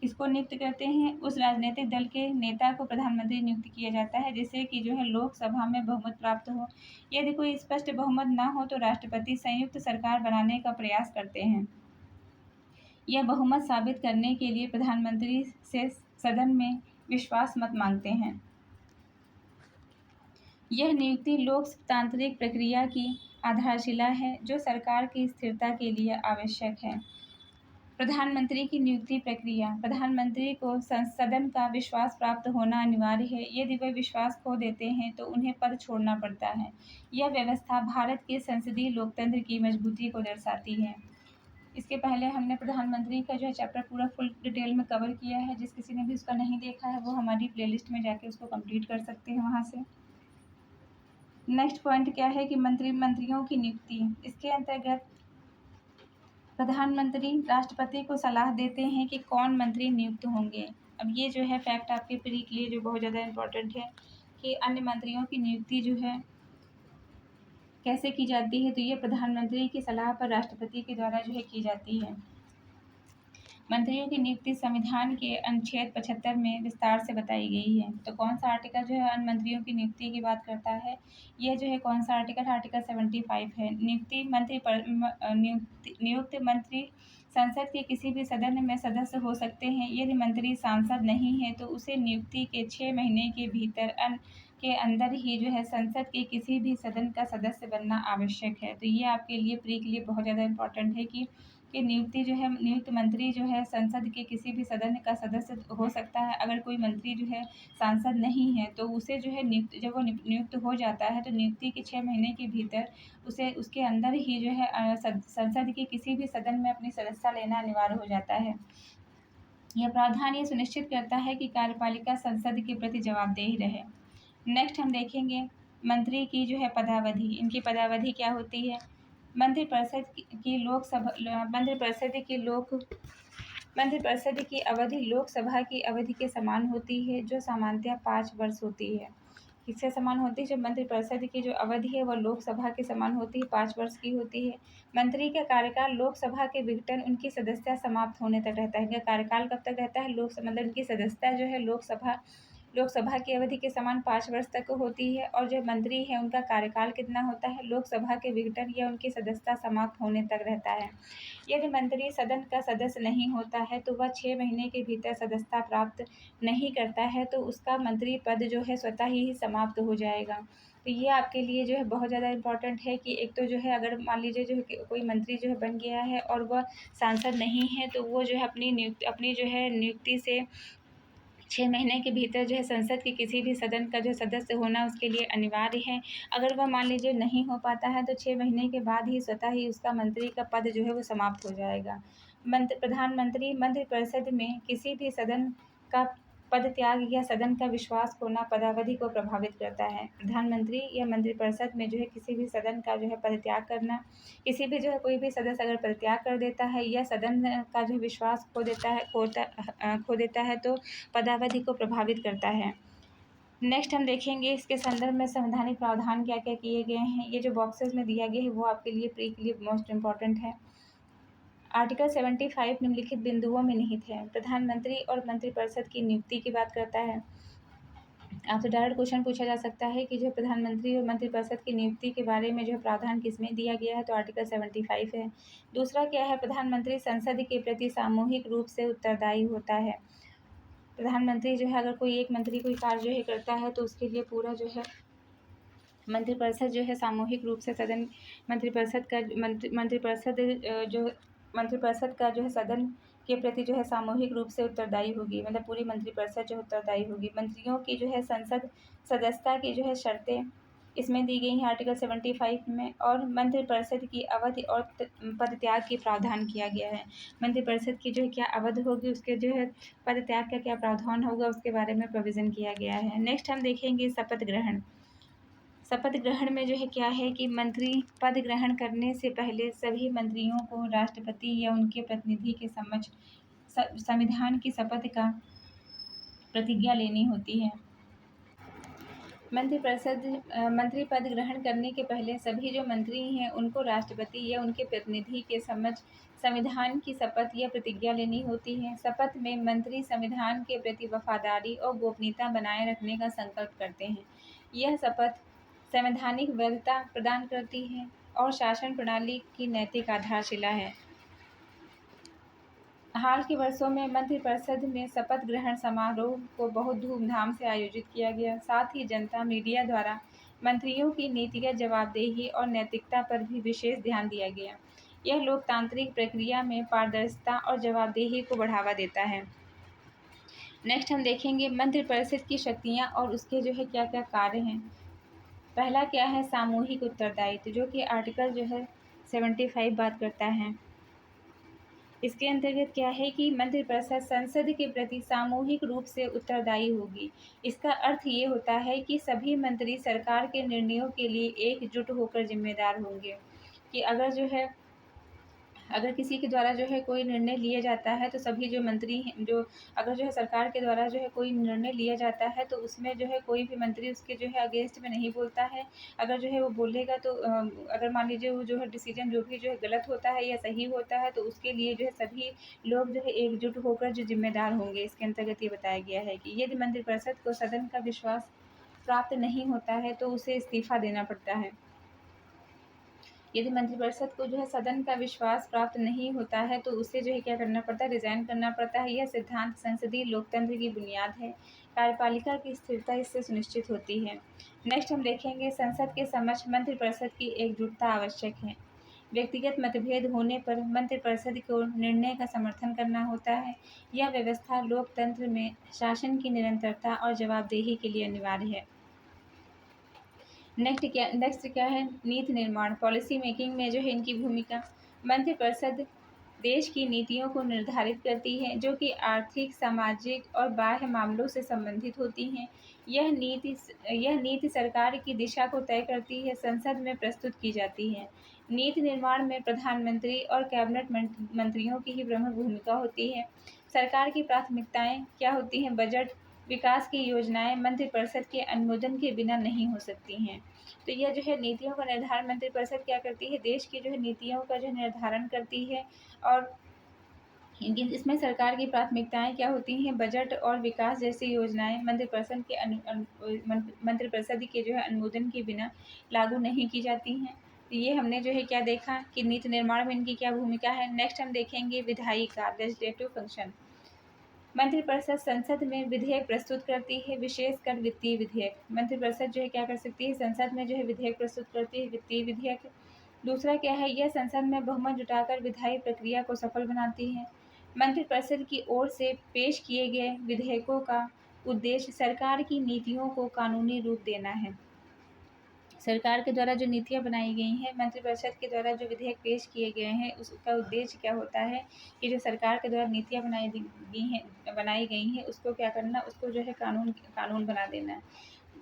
इसको नियुक्त करते हैं, उस राजनीतिक दल के नेता को प्रधानमंत्री नियुक्त किया जाता है जिससे कि जो है लोकसभा में बहुमत प्राप्त हो। यदि कोई स्पष्ट बहुमत ना हो तो राष्ट्रपति संयुक्त सरकार बनाने का प्रयास करते हैं। यह बहुमत साबित करने के लिए प्रधानमंत्री से सदन में विश्वास मत मांगते हैं। यह नियुक्ति लोकतांत्रिक प्रक्रिया की आधारशिला है जो सरकार की स्थिरता के लिए आवश्यक है। प्रधानमंत्री की नियुक्ति प्रक्रिया। प्रधानमंत्री को सदन का विश्वास प्राप्त होना अनिवार्य है। यदि वे विश्वास खो देते हैं तो उन्हें पद छोड़ना पड़ता है। यह व्यवस्था भारत के संसदीय लोकतंत्र की मजबूती को दर्शाती है। इसके पहले हमने प्रधानमंत्री का जो है चैप्टर पूरा फुल डिटेल में कवर किया है। जिस किसी ने भी उसका नहीं देखा है वो हमारी प्लेलिस्ट में जाके उसको कंप्लीट कर सकते हैं वहाँ से। नेक्स्ट पॉइंट क्या है कि मंत्रियों की नियुक्ति। इसके अंतर्गत प्रधानमंत्री राष्ट्रपति को सलाह देते हैं कि कौन मंत्री नियुक्त होंगे। अब ये जो है फैक्ट आपके प्री के लिए जो बहुत ज़्यादा इम्पोर्टेंट है कि अन्य मंत्रियों की नियुक्ति जो है कैसे की जाती है, तो ये प्रधानमंत्री की सलाह पर राष्ट्रपति के द्वारा जो है की जाती है। मंत्रियों की नियुक्ति संविधान के अनुच्छेद 75 में विस्तार से बताई गई है। तो कौन सा आर्टिकल जो है अन्य मंत्रियों की नियुक्ति की बात करता है, यह जो है कौन सा आर्टिकल 75 है। नियुक्त मंत्री संसद के किसी भी सदन में सदस्य हो सकते हैं। यदि मंत्री सांसद नहीं है तो उसे नियुक्ति के 6 महीने के भीतर के अंदर ही जो है संसद के किसी भी सदन का सदस्य बनना आवश्यक है। तो ये आपके लिए प्री के लिए बहुत ज़्यादा इम्पोर्टेंट है कि नियुक्ति जो है नियुक्त मंत्री जो है संसद के किसी भी सदन का सदस्य हो सकता है। अगर कोई मंत्री जो है सांसद नहीं है तो उसे जो है जब वो नियुक्त हो जाता है तो नियुक्ति के 6 महीने के भीतर उसे उसके अंदर ही जो है संसद के किसी भी सदन में अपनी सदस्यता लेना अनिवार्य हो जाता है। यह प्रावधान ये सुनिश्चित करता है कि कार्यपालिका संसद के प्रति जवाबदेही रहे। नेक्स्ट हम देखेंगे मंत्री की जो है पदावधि। इनकी पदावधि क्या होती है। मंत्रिपरिषद की अवधि लोकसभा की अवधि के समान होती है जो सामान्यतः 5 वर्ष होती है। किसके समान होती है। जब मंत्रिपरिषद की जो अवधि है वह लोकसभा के समान होती है, 5 वर्ष की होती है। मंत्री का कार्यकाल लोकसभा के विघटन उनकी सदस्यता समाप्त होने तक रहता है। इनका कार्यकाल कब तक रहता है, मतलब इनकी सदस्यता जो है लोकसभा की अवधि के समान 5 वर्ष तक होती है। और जो मंत्री है उनका कार्यकाल कितना होता है, लोकसभा के विघटन या उनकी सदस्यता समाप्त होने तक रहता है। यदि मंत्री सदन का सदस्य नहीं होता है तो वह 6 महीने के भीतर सदस्यता प्राप्त नहीं करता है तो उसका मंत्री पद जो है स्वतः ही समाप्त हो जाएगा। तो ये आपके लिए जो है बहुत ज़्यादा इम्पोर्टेंट है कि एक तो जो है अगर मान लीजिए जो है कोई मंत्री जो है बन गया है और वह सांसद नहीं है तो वो जो है अपनी जो है नियुक्ति से 6 महीने के भीतर जो है संसद के किसी भी सदन का जो सदस्य होना उसके लिए अनिवार्य है। अगर वह मान लीजिए नहीं हो पाता है तो 6 महीने के बाद ही स्वतः ही उसका मंत्री का पद जो है वो समाप्त हो जाएगा। प्रधानमंत्री मंत्रिपरिषद में किसी भी सदन का पद त्याग या सदन का विश्वास खोना पदावधि को प्रभावित करता है। प्रधानमंत्री या मंत्रिपरिषद में जो है किसी भी सदन का जो है पदत्याग करना, किसी भी जो है कोई भी सदस्य अगर पदत्याग कर देता है या सदन का जो विश्वास खो देता है तो पदावधि को प्रभावित करता है। नेक्स्ट हम देखेंगे इसके संदर्भ में संवैधानिक प्रावधान क्या क्या किए गए हैं। ये जो बॉक्सेस में दिया गया है वो आपके लिए प्री के लिए मोस्ट इम्पॉर्टेंट है। आर्टिकल 75 निम्नलिखित बिंदुओं में निहित है। प्रधानमंत्री और मंत्रिपरिषद की नियुक्ति की बात करता है। आपसे डायरेक्ट क्वेश्चन पूछा जा सकता है कि जो प्रधानमंत्री और मंत्रिपरिषद की नियुक्ति के बारे में जो प्रावधान किसमें दिया गया है, तो आर्टिकल 75 है। दूसरा क्या है, प्रधानमंत्री संसद के प्रति सामूहिक रूप से उत्तरदायी होता है। प्रधानमंत्री जो है अगर कोई एक मंत्री कोई कार्य जो है करता है तो उसके लिए पूरा जो है मंत्रिपरिषद जो है सामूहिक रूप से मंत्रिपरिषद का जो है सदन के प्रति जो है सामूहिक रूप से उत्तरदायी होगी। मतलब पूरी मंत्रिपरिषद जो उत्तरदायी होगी। मंत्रियों की जो है संसद सदस्यता की जो है शर्तें इसमें दी गई हैं आर्टिकल 75 में। और मंत्रिपरिषद की अवधि और पदत्याग की प्रावधान किया गया है। मंत्रिपरिषद की जो है क्या अवधि होगी, उसके जो है पदत्याग का क्या प्रावधान होगा, उसके बारे में प्रोविज़न किया गया है। नेक्स्ट हम देखेंगे शपथ ग्रहण। शपथ ग्रहण में जो है क्या है कि मंत्री पद ग्रहण करने से पहले सभी मंत्रियों को राष्ट्रपति या उनके प्रतिनिधि के समक्ष संविधान की शपथ का प्रतिज्ञा लेनी होती है। मंत्री पद ग्रहण करने के पहले सभी जो मंत्री हैं उनको राष्ट्रपति या उनके प्रतिनिधि के समक्ष संविधान की शपथ या प्रतिज्ञा लेनी होती है। शपथ में मंत्री संविधान के प्रति वफादारी और गोपनीयता बनाए रखने का संकल्प करते हैं। यह शपथ संवैधानिक वैधता प्रदान करती है और शासन प्रणाली की नैतिक आधारशिला है। हाल के वर्षों में मंत्रिपरिषद में शपथ ग्रहण समारोह को बहुत धूमधाम से आयोजित किया गया। साथ ही जनता मीडिया द्वारा मंत्रियों की नीतिगत जवाबदेही और नैतिकता पर भी विशेष ध्यान दिया गया। यह लोकतांत्रिक प्रक्रिया में पारदर्शिता और जवाबदेही को बढ़ावा देता है। नेक्स्ट हम देखेंगे मंत्रिपरिषद की शक्तियाँ और उसके जो है क्या क्या कार्य हैं। पहला क्या है, सामूहिक उत्तरदायित्व, जो कि आर्टिकल जो है 75 बात करता है। इसके अंतर्गत क्या है कि मंत्रिपरिषद संसद के प्रति सामूहिक रूप से उत्तरदायी होगी। इसका अर्थ ये होता है कि सभी मंत्री सरकार के निर्णयों के लिए एकजुट होकर जिम्मेदार होंगे। कि अगर किसी के द्वारा जो है कोई निर्णय लिया जाता है तो सभी जो मंत्री हैं, जो अगर जो है सरकार के द्वारा जो है कोई निर्णय लिया जाता है तो उसमें जो है कोई भी मंत्री उसके जो है अगेंस्ट में नहीं बोलता है। अगर जो है वो बोलेगा तो अगर मान लीजिए वो जो है डिसीजन जो भी जो है गलत होता है या सही होता है तो उसके लिए जो है सभी लोग जो है एकजुट होकर जो जिम्मेदार होंगे। इसके अंतर्गत ये बताया गया है कि यदि मंत्रिपरिषद को सदन का विश्वास प्राप्त नहीं होता है तो उसे इस्तीफा देना पड़ता है। यदि मंत्रिपरिषद को जो है सदन का विश्वास प्राप्त नहीं होता है तो उसे जो है क्या करना पड़ता है, रिजाइन करना पड़ता है। यह सिद्धांत संसदीय लोकतंत्र की बुनियाद है। कार्यपालिका की स्थिरता इससे सुनिश्चित होती है। नेक्स्ट हम देखेंगे संसद के समक्ष मंत्रिपरिषद की एकजुटता आवश्यक है। व्यक्तिगत मतभेद होने पर मंत्रिपरिषद को निर्णय का समर्थन करना होता है। यह व्यवस्था लोकतंत्र में शासन की निरंतरता और जवाबदेही के लिए अनिवार्य है। नेक्स्ट क्या है, नीति निर्माण, पॉलिसी मेकिंग में जो है इनकी भूमिका। मंत्रिपरिषद देश की नीतियों को निर्धारित करती है जो कि आर्थिक, सामाजिक और बाह्य मामलों से संबंधित होती हैं। यह नीति सरकार की दिशा को तय करती है, संसद में प्रस्तुत की जाती है। नीति निर्माण में प्रधानमंत्री और कैबिनेट मंत्रियों की ही प्रमुख भूमिका होती है। सरकार की प्राथमिकताएं क्या होती हैं, बजट, विकास की योजनाएं मंत्रिपरिषद के अनुमोदन के बिना नहीं हो सकती हैं। तो यह जो है नीतियों का निर्धारण मंत्रिपरिषद क्या करती है, देश की जो है नीतियों का जो निर्धारण करती है। और इसमें सरकार की प्राथमिकताएं क्या होती हैं, बजट और विकास जैसी योजनाएं मंत्रिपरिषद के जो है अनुमोदन के बिना लागू नहीं की जाती हैं। तो ये हमने जो है क्या देखा कि नीति निर्माण में इनकी क्या भूमिका है। नेक्स्ट हम देखेंगे विधायी कार्य, लेजिस्लेटिव फंक्शन। मंत्रिपरिषद संसद में विधेयक प्रस्तुत करती है, विशेषकर वित्तीय विधेयक। मंत्रिपरिषद जो है क्या कर सकती है, संसद में जो है विधेयक प्रस्तुत करती है, वित्तीय विधेयक। दूसरा क्या है, यह संसद में बहुमत जुटाकर विधायी प्रक्रिया को सफल बनाती है। मंत्रिपरिषद की ओर से पेश किए गए विधेयकों का उद्देश्य सरकार की नीतियों को कानूनी रूप देना है। सरकार के द्वारा जो नीतियाँ बनाई गई हैं, मंत्रिपरिषद के द्वारा जो विधेयक पेश किए गए हैं, उसका उद्देश्य क्या होता है कि जो सरकार के द्वारा नीतियाँ बनाई गई हैं उसको क्या करना, उसको जो है कानून बना देना।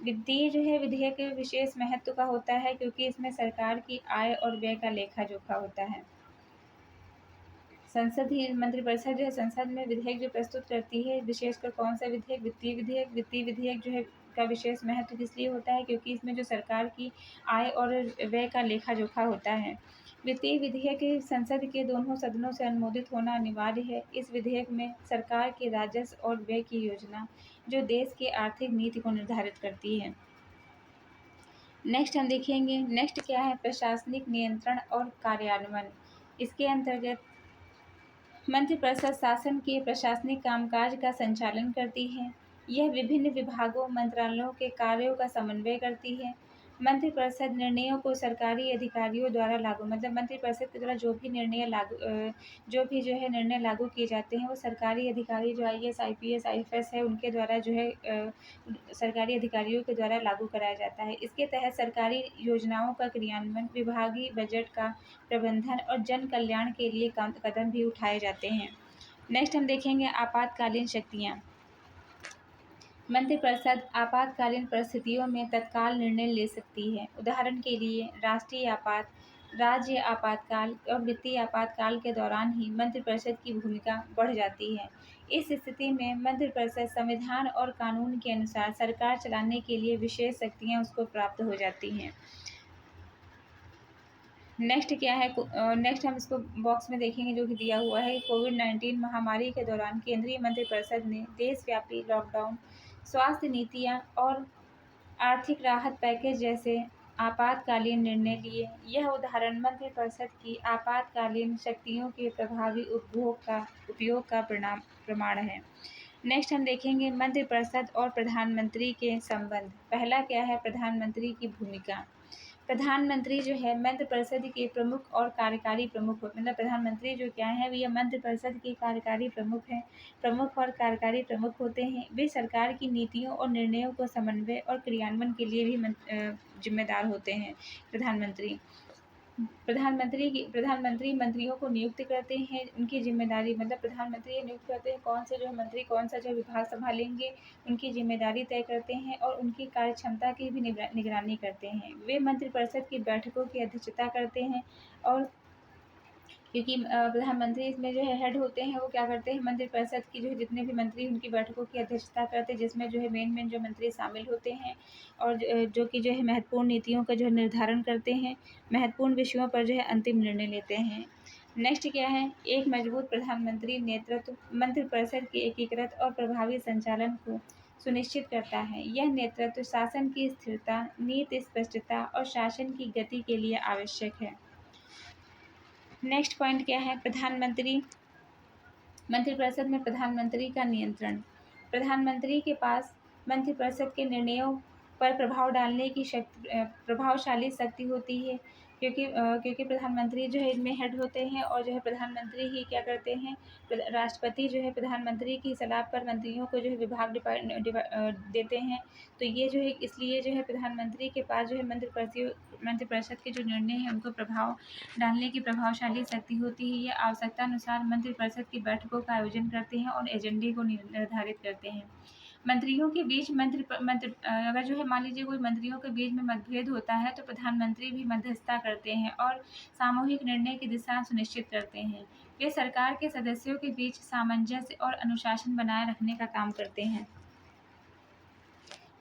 वित्तीय जो है विधेयक विशेष महत्व का होता है क्योंकि इसमें सरकार की आय और व्यय का लेखा जोखा होता है। मंत्रिपरिषद जो है संसद में विधेयक जो प्रस्तुत करती है, विशेषकर कौन सा विधेयक, वित्तीय विधेयक। वित्तीय विधेयक जो है का विशेष महत्व किस लिए होता है, क्योंकि इसमें जो सरकार की आय और व्यय का लेखा जोखा होता है। वित्तीय विधेयक संसद के दोनों सदनों से अनुमोदित होना अनिवार्य है। इस विधेयक में सरकार के राजस्व और व्यय की योजना जो देश की आर्थिक नीति को निर्धारित करती है। नेक्स्ट हम देखेंगे, नेक्स्ट क्या है, प्रशासनिक नियंत्रण और कार्यान्वयन। इसके अंतर्गत मंत्रिपरिषद शासन के प्रशासनिक कामकाज का संचालन करती है। यह विभिन्न विभागों, मंत्रालयों के कार्यों का समन्वय करती है। मंत्रिपरिषद निर्णयों को सरकारी अधिकारियों द्वारा मंत्रिपरिषद के द्वारा जो भी निर्णय लागू किए जाते हैं वो सरकारी अधिकारी जो IAS, IPS, IFS है उनके द्वारा जो है सरकारी अधिकारियों के द्वारा लागू कराया जाता है। इसके तहत सरकारी योजनाओं का क्रियान्वयन, विभागीय बजट का प्रबंधन और जन कल्याण के लिए कदम भी उठाए जाते हैं। नेक्स्ट हम देखेंगे आपातकालीन शक्तियाँ। मंत्रिपरिषद आपातकालीन परिस्थितियों में तत्काल निर्णय ले सकती है। उदाहरण के लिए राष्ट्रीय आपात, राज्य आपातकाल और वित्तीय आपातकाल के दौरान ही मंत्रिपरिषद की भूमिका बढ़ जाती है। इस स्थिति में मंत्रिपरिषद संविधान और कानून के अनुसार सरकार चलाने के लिए विशेष शक्तियाँ उसको प्राप्त हो जाती हैं। नेक्स्ट क्या है, नेक्स्ट हम इसको बॉक्स में देखेंगे जो कि दिया हुआ है। कोविड-19 महामारी के दौरान केंद्रीय मंत्रिपरिषद ने देशव्यापी लॉकडाउन, स्वास्थ्य नीतियाँ और आर्थिक राहत पैकेज जैसे आपातकालीन निर्णय लिए। यह उदाहरण मंत्रिपरिषद की आपातकालीन शक्तियों के प्रभावी उपयोग का प्रमाण है। नेक्स्ट हम देखेंगे मंत्रिपरिषद और प्रधानमंत्री के संबंध। पहला क्या है, प्रधानमंत्री की भूमिका। प्रधानमंत्री जो है मंत्रिपरिषद के प्रमुख और कार्यकारी प्रमुख मतलब प्रधानमंत्री जो क्या है, ये मंत्रिपरिषद के कार्यकारी प्रमुख और कार्यकारी प्रमुख होते हैं। वे सरकार की नीतियों और निर्णयों को समन्वय और क्रियान्वयन के लिए भी जिम्मेदार होते हैं। प्रधानमंत्री मंत्रियों को नियुक्त करते हैं। उनकी जिम्मेदारी मतलब प्रधानमंत्री नियुक्त करते हैं कौन से जो मंत्री कौन सा जो विभाग संभालेंगे, उनकी जिम्मेदारी तय करते हैं और उनकी कार्यक्षमता की भी निगरानी करते हैं। वे मंत्रिपरिषद की बैठकों की अध्यक्षता करते हैं और क्योंकि प्रधानमंत्री इसमें जो है हेड होते हैं, वो क्या करते हैं, मंत्रिपरिषद की जो है जितने भी मंत्री उनकी बैठकों की अध्यक्षता करते हैं, जिसमें जो है मेन जो मंत्री शामिल होते हैं और जो कि जो है महत्वपूर्ण नीतियों का जो है निर्धारण करते हैं, महत्वपूर्ण विषयों पर जो है अंतिम निर्णय लेते हैं। नेक्स्ट क्या है, एक मजबूत प्रधानमंत्री नेतृत्व मंत्रिपरिषद के एकीकृत और प्रभावी संचालन को सुनिश्चित करता है। यह नेतृत्व शासन की स्थिरता, नीति स्पष्टता और शासन की गति के लिए आवश्यक है। नेक्स्ट पॉइंट क्या है, मंत्रिपरिषद में प्रधानमंत्री का नियंत्रण। प्रधानमंत्री के पास मंत्रिपरिषद के निर्णयों पर प्रभाव डालने की प्रभावशाली शक्ति होती है, क्योंकि प्रधानमंत्री जो है इनमें हेड होते हैं और जो है प्रधानमंत्री ही क्या करते हैं, राष्ट्रपति जो है प्रधानमंत्री की सलाह पर मंत्रियों को जो है विभाग देते हैं। तो ये जो है इसलिए जो है प्रधानमंत्री के पास जो है मंत्रिपरिषद के जो निर्णय हैं उनको प्रभाव डालने की प्रभावशाली शक्ति होती है। ये आवश्यकता अनुसार मंत्रिपरिषद की बैठकों का आयोजन करते हैं और एजेंडे को निर्धारित करते हैं। मंत्रियों के बीच अगर जो है मान लीजिए कोई मंत्रियों के बीच में मतभेद होता है तो प्रधानमंत्री भी मध्यस्थता करते हैं और सामूहिक निर्णय की दिशा सुनिश्चित करते हैं। वे सरकार के सदस्यों के बीच सामंजस्य और अनुशासन बनाए रखने का काम करते हैं।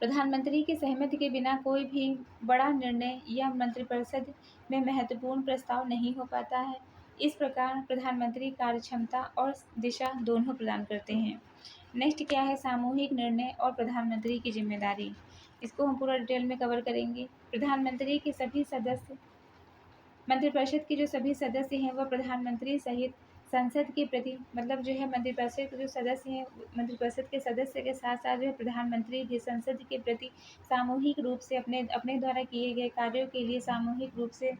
प्रधानमंत्री की सहमति के बिना कोई भी बड़ा निर्णय या मंत्रिपरिषद में महत्वपूर्ण प्रस्ताव नहीं हो पाता है। इस प्रकार प्रधानमंत्री कार्यक्षमता और दिशा दोनों प्रदान करते हैं। नेक्स्ट क्या है, सामूहिक निर्णय और प्रधानमंत्री की जिम्मेदारी। इसको हम पूरा डिटेल में कवर करेंगे। प्रधानमंत्री के सभी सदस्य मंत्रिपरिषद के जो सभी सदस्य हैं वह प्रधानमंत्री सहित संसद के प्रति मतलब जो है मंत्रिपरिषद के जो सदस्य हैं, मंत्रिपरिषद के सदस्य के साथ साथ जो है प्रधानमंत्री भी संसद के प्रति सामूहिक रूप से अपने द्वारा किए गए कार्यों के लिए सामूहिक रूप से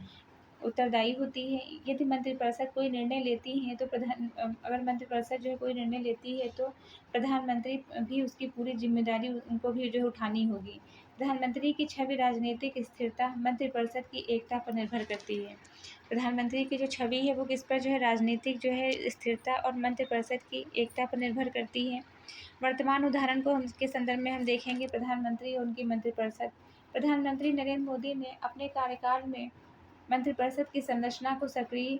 उत्तरदायी होती है। यदि मंत्रिपरिषद कोई निर्णय लेती है तो अगर मंत्रिपरिषद जो है कोई निर्णय लेती है तो प्रधानमंत्री भी उसकी पूरी जिम्मेदारी उनको भी जो है उठानी होगी। प्रधानमंत्री की छवि राजनीतिक स्थिरता मंत्रिपरिषद की एकता पर निर्भर करती है। प्रधानमंत्री की जो छवि है वो किस पर जो है राजनीतिक जो है स्थिरता और मंत्रिपरिषद की एकता पर निर्भर करती है। वर्तमान उदाहरण को हम इसके संदर्भ में हम देखेंगे, प्रधानमंत्री और उनकी मंत्रिपरिषद। प्रधानमंत्री नरेंद्र मोदी ने अपने कार्यकाल में मंत्रिपरिषद की संरचना को सक्रिय,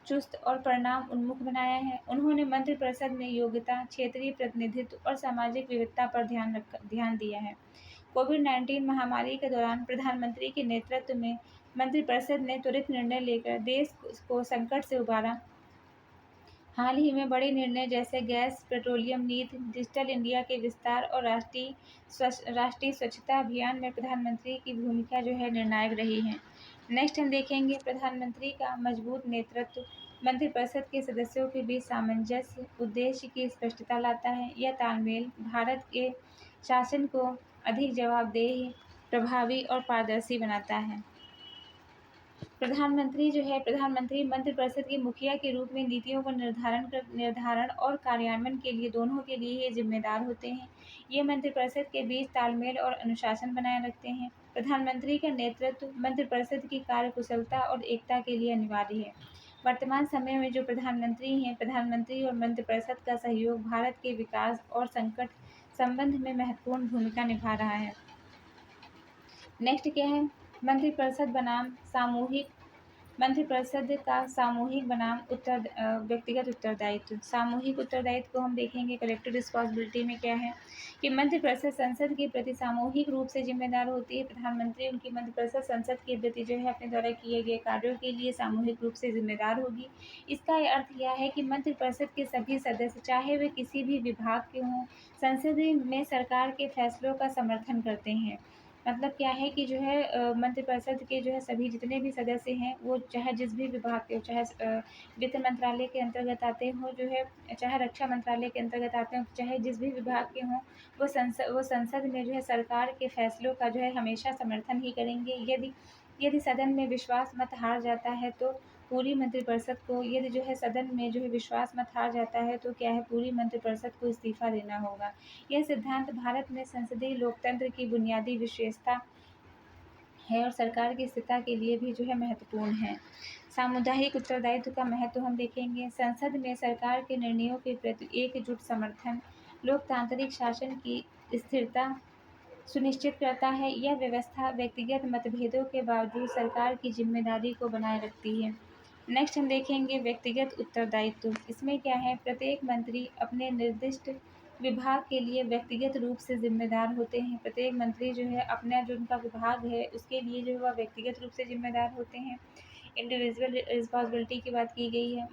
चुस्त और परिणाम उन्मुख बनाया है। उन्होंने मंत्रिपरिषद में योग्यता, क्षेत्रीय प्रतिनिधित्व और सामाजिक विविधता पर ध्यान दिया है। कोविड-19 महामारी के दौरान प्रधानमंत्री के नेतृत्व में मंत्रिपरिषद ने त्वरित निर्णय लेकर देश को संकट से उबारा। हाल ही में बड़े निर्णय जैसे गैस पेट्रोलियम नीति, डिजिटल इंडिया के विस्तार और राष्ट्रीय स्वच्छता अभियान में प्रधानमंत्री की भूमिका जो है निर्णायक रही है। नेक्स्ट हम देखेंगे, प्रधानमंत्री का मजबूत नेतृत्व मंत्रिपरिषद के सदस्यों के बीच सामंजस्य, उद्देश्य की स्पष्टता लाता है। यह तालमेल भारत के शासन को अधिक जवाबदेह, प्रभावी और पारदर्शी बनाता है। प्रधानमंत्री मंत्रिपरिषद के मुखिया के रूप में नीतियों को निर्धारण और कार्यान्वयन के लिए दोनों के लिए ये जिम्मेदार होते हैं। ये मंत्रिपरिषद के बीच तालमेल और अनुशासन बनाए रखते हैं। प्रधानमंत्री का नेतृत्व मंत्रिपरिषद की कार्यकुशलता और एकता के लिए अनिवार्य है। वर्तमान समय में जो प्रधानमंत्री हैं, प्रधानमंत्री और मंत्रिपरिषद का सहयोग भारत के विकास और संकट संबंध में महत्वपूर्ण भूमिका निभा रहा है। नेक्स्ट क्या है, मंत्रिपरिषद बनाम सामूहिक मंत्रिपरिषद का सामूहिक बनाम व्यक्तिगत उत्तरदायित्व। सामूहिक उत्तरदायित्व को हम देखेंगे कलेक्टिव रिस्पॉन्सिबिलिटी में क्या है कि मंत्रिपरिषद संसद के प्रति सामूहिक रूप से जिम्मेदार होती है। प्रधानमंत्री उनकी मंत्रिपरिषद संसद के प्रति जो है अपने द्वारा किए गए कार्यों के लिए सामूहिक रूप से जिम्मेदार होगी। इसका अर्थ यह है कि मंत्रिपरिषद के सभी सदस्य, चाहे वे किसी भी विभाग के हों, संसद में सरकार के फैसलों का समर्थन करते हैं। मतलब क्या है कि जो है मंत्रिपरिषद के जो है सभी जितने भी सदस्य हैं, वो चाहे जिस भी विभाग के हो, चाहे वित्त मंत्रालय के अंतर्गत आते हों, जो है चाहे रक्षा मंत्रालय के अंतर्गत आते हों, चाहे जिस भी विभाग के हों, वो संसद में जो है सरकार के फैसलों का जो है हमेशा समर्थन ही करेंगे। यदि यदि सदन में विश्वास मत हार जाता है तो पूरी मंत्रिपरिषद को, यदि जो है सदन में जो है विश्वास मत हार जाता है तो क्या है, पूरी मंत्रिपरिषद को इस्तीफा देना होगा। यह सिद्धांत भारत में संसदीय लोकतंत्र की बुनियादी विशेषता है और सरकार की स्थिरता के लिए भी जो है महत्वपूर्ण है। सामुदायिक उत्तरदायित्व का महत्व हम देखेंगे। संसद में सरकार के निर्णयों के प्रति एकजुट समर्थन लोकतांत्रिक शासन की स्थिरता सुनिश्चित करता है। यह व्यवस्था व्यक्तिगत मतभेदों के बावजूद सरकार की जिम्मेदारी को बनाए रखती है। नेक्स्ट हम देखेंगे व्यक्तिगत उत्तरदायित्व। इसमें क्या है, प्रत्येक मंत्री अपने निर्दिष्ट विभाग के लिए व्यक्तिगत रूप से जिम्मेदार होते हैं। प्रत्येक मंत्री जो है अपना जो उनका विभाग है उसके लिए जो है वह व्यक्तिगत रूप से जिम्मेदार होते हैं। इंडिविजुअल रिस्पॉन्सिबिलिटी की बात की गई है।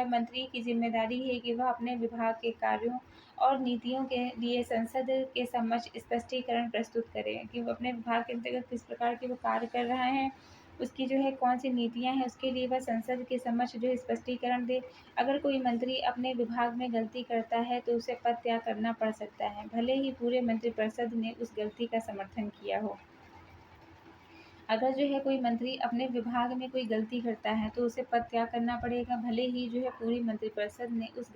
मंत्री की जिम्मेदारी है कि वह अपने विभाग के कार्यों और नीतियों के लिए संसद के समक्ष स्पष्टीकरण प्रस्तुत करें कि वो अपने विभाग के अंतर्गत किस प्रकार के वो कार्य कर रहे हैं, उसकी जो है कौन सी नीतियां हैं, उसके लिए वह संसद के समक्ष जो है स्पष्टीकरण दे। अगर कोई मंत्री अपने विभाग में गलती करता है तो उसे पद त्याग करना पड़ सकता है, भले ही पूरे मंत्रिपरिषद ने उस गलती का समर्थन किया हो। अगर जो है कोई मंत्री अपने विभाग में कोई गलती करता है तो उसे पद त्याग करना पड़ेगा, भले ही जो है पूरी मंत्रिपरिषद ने उस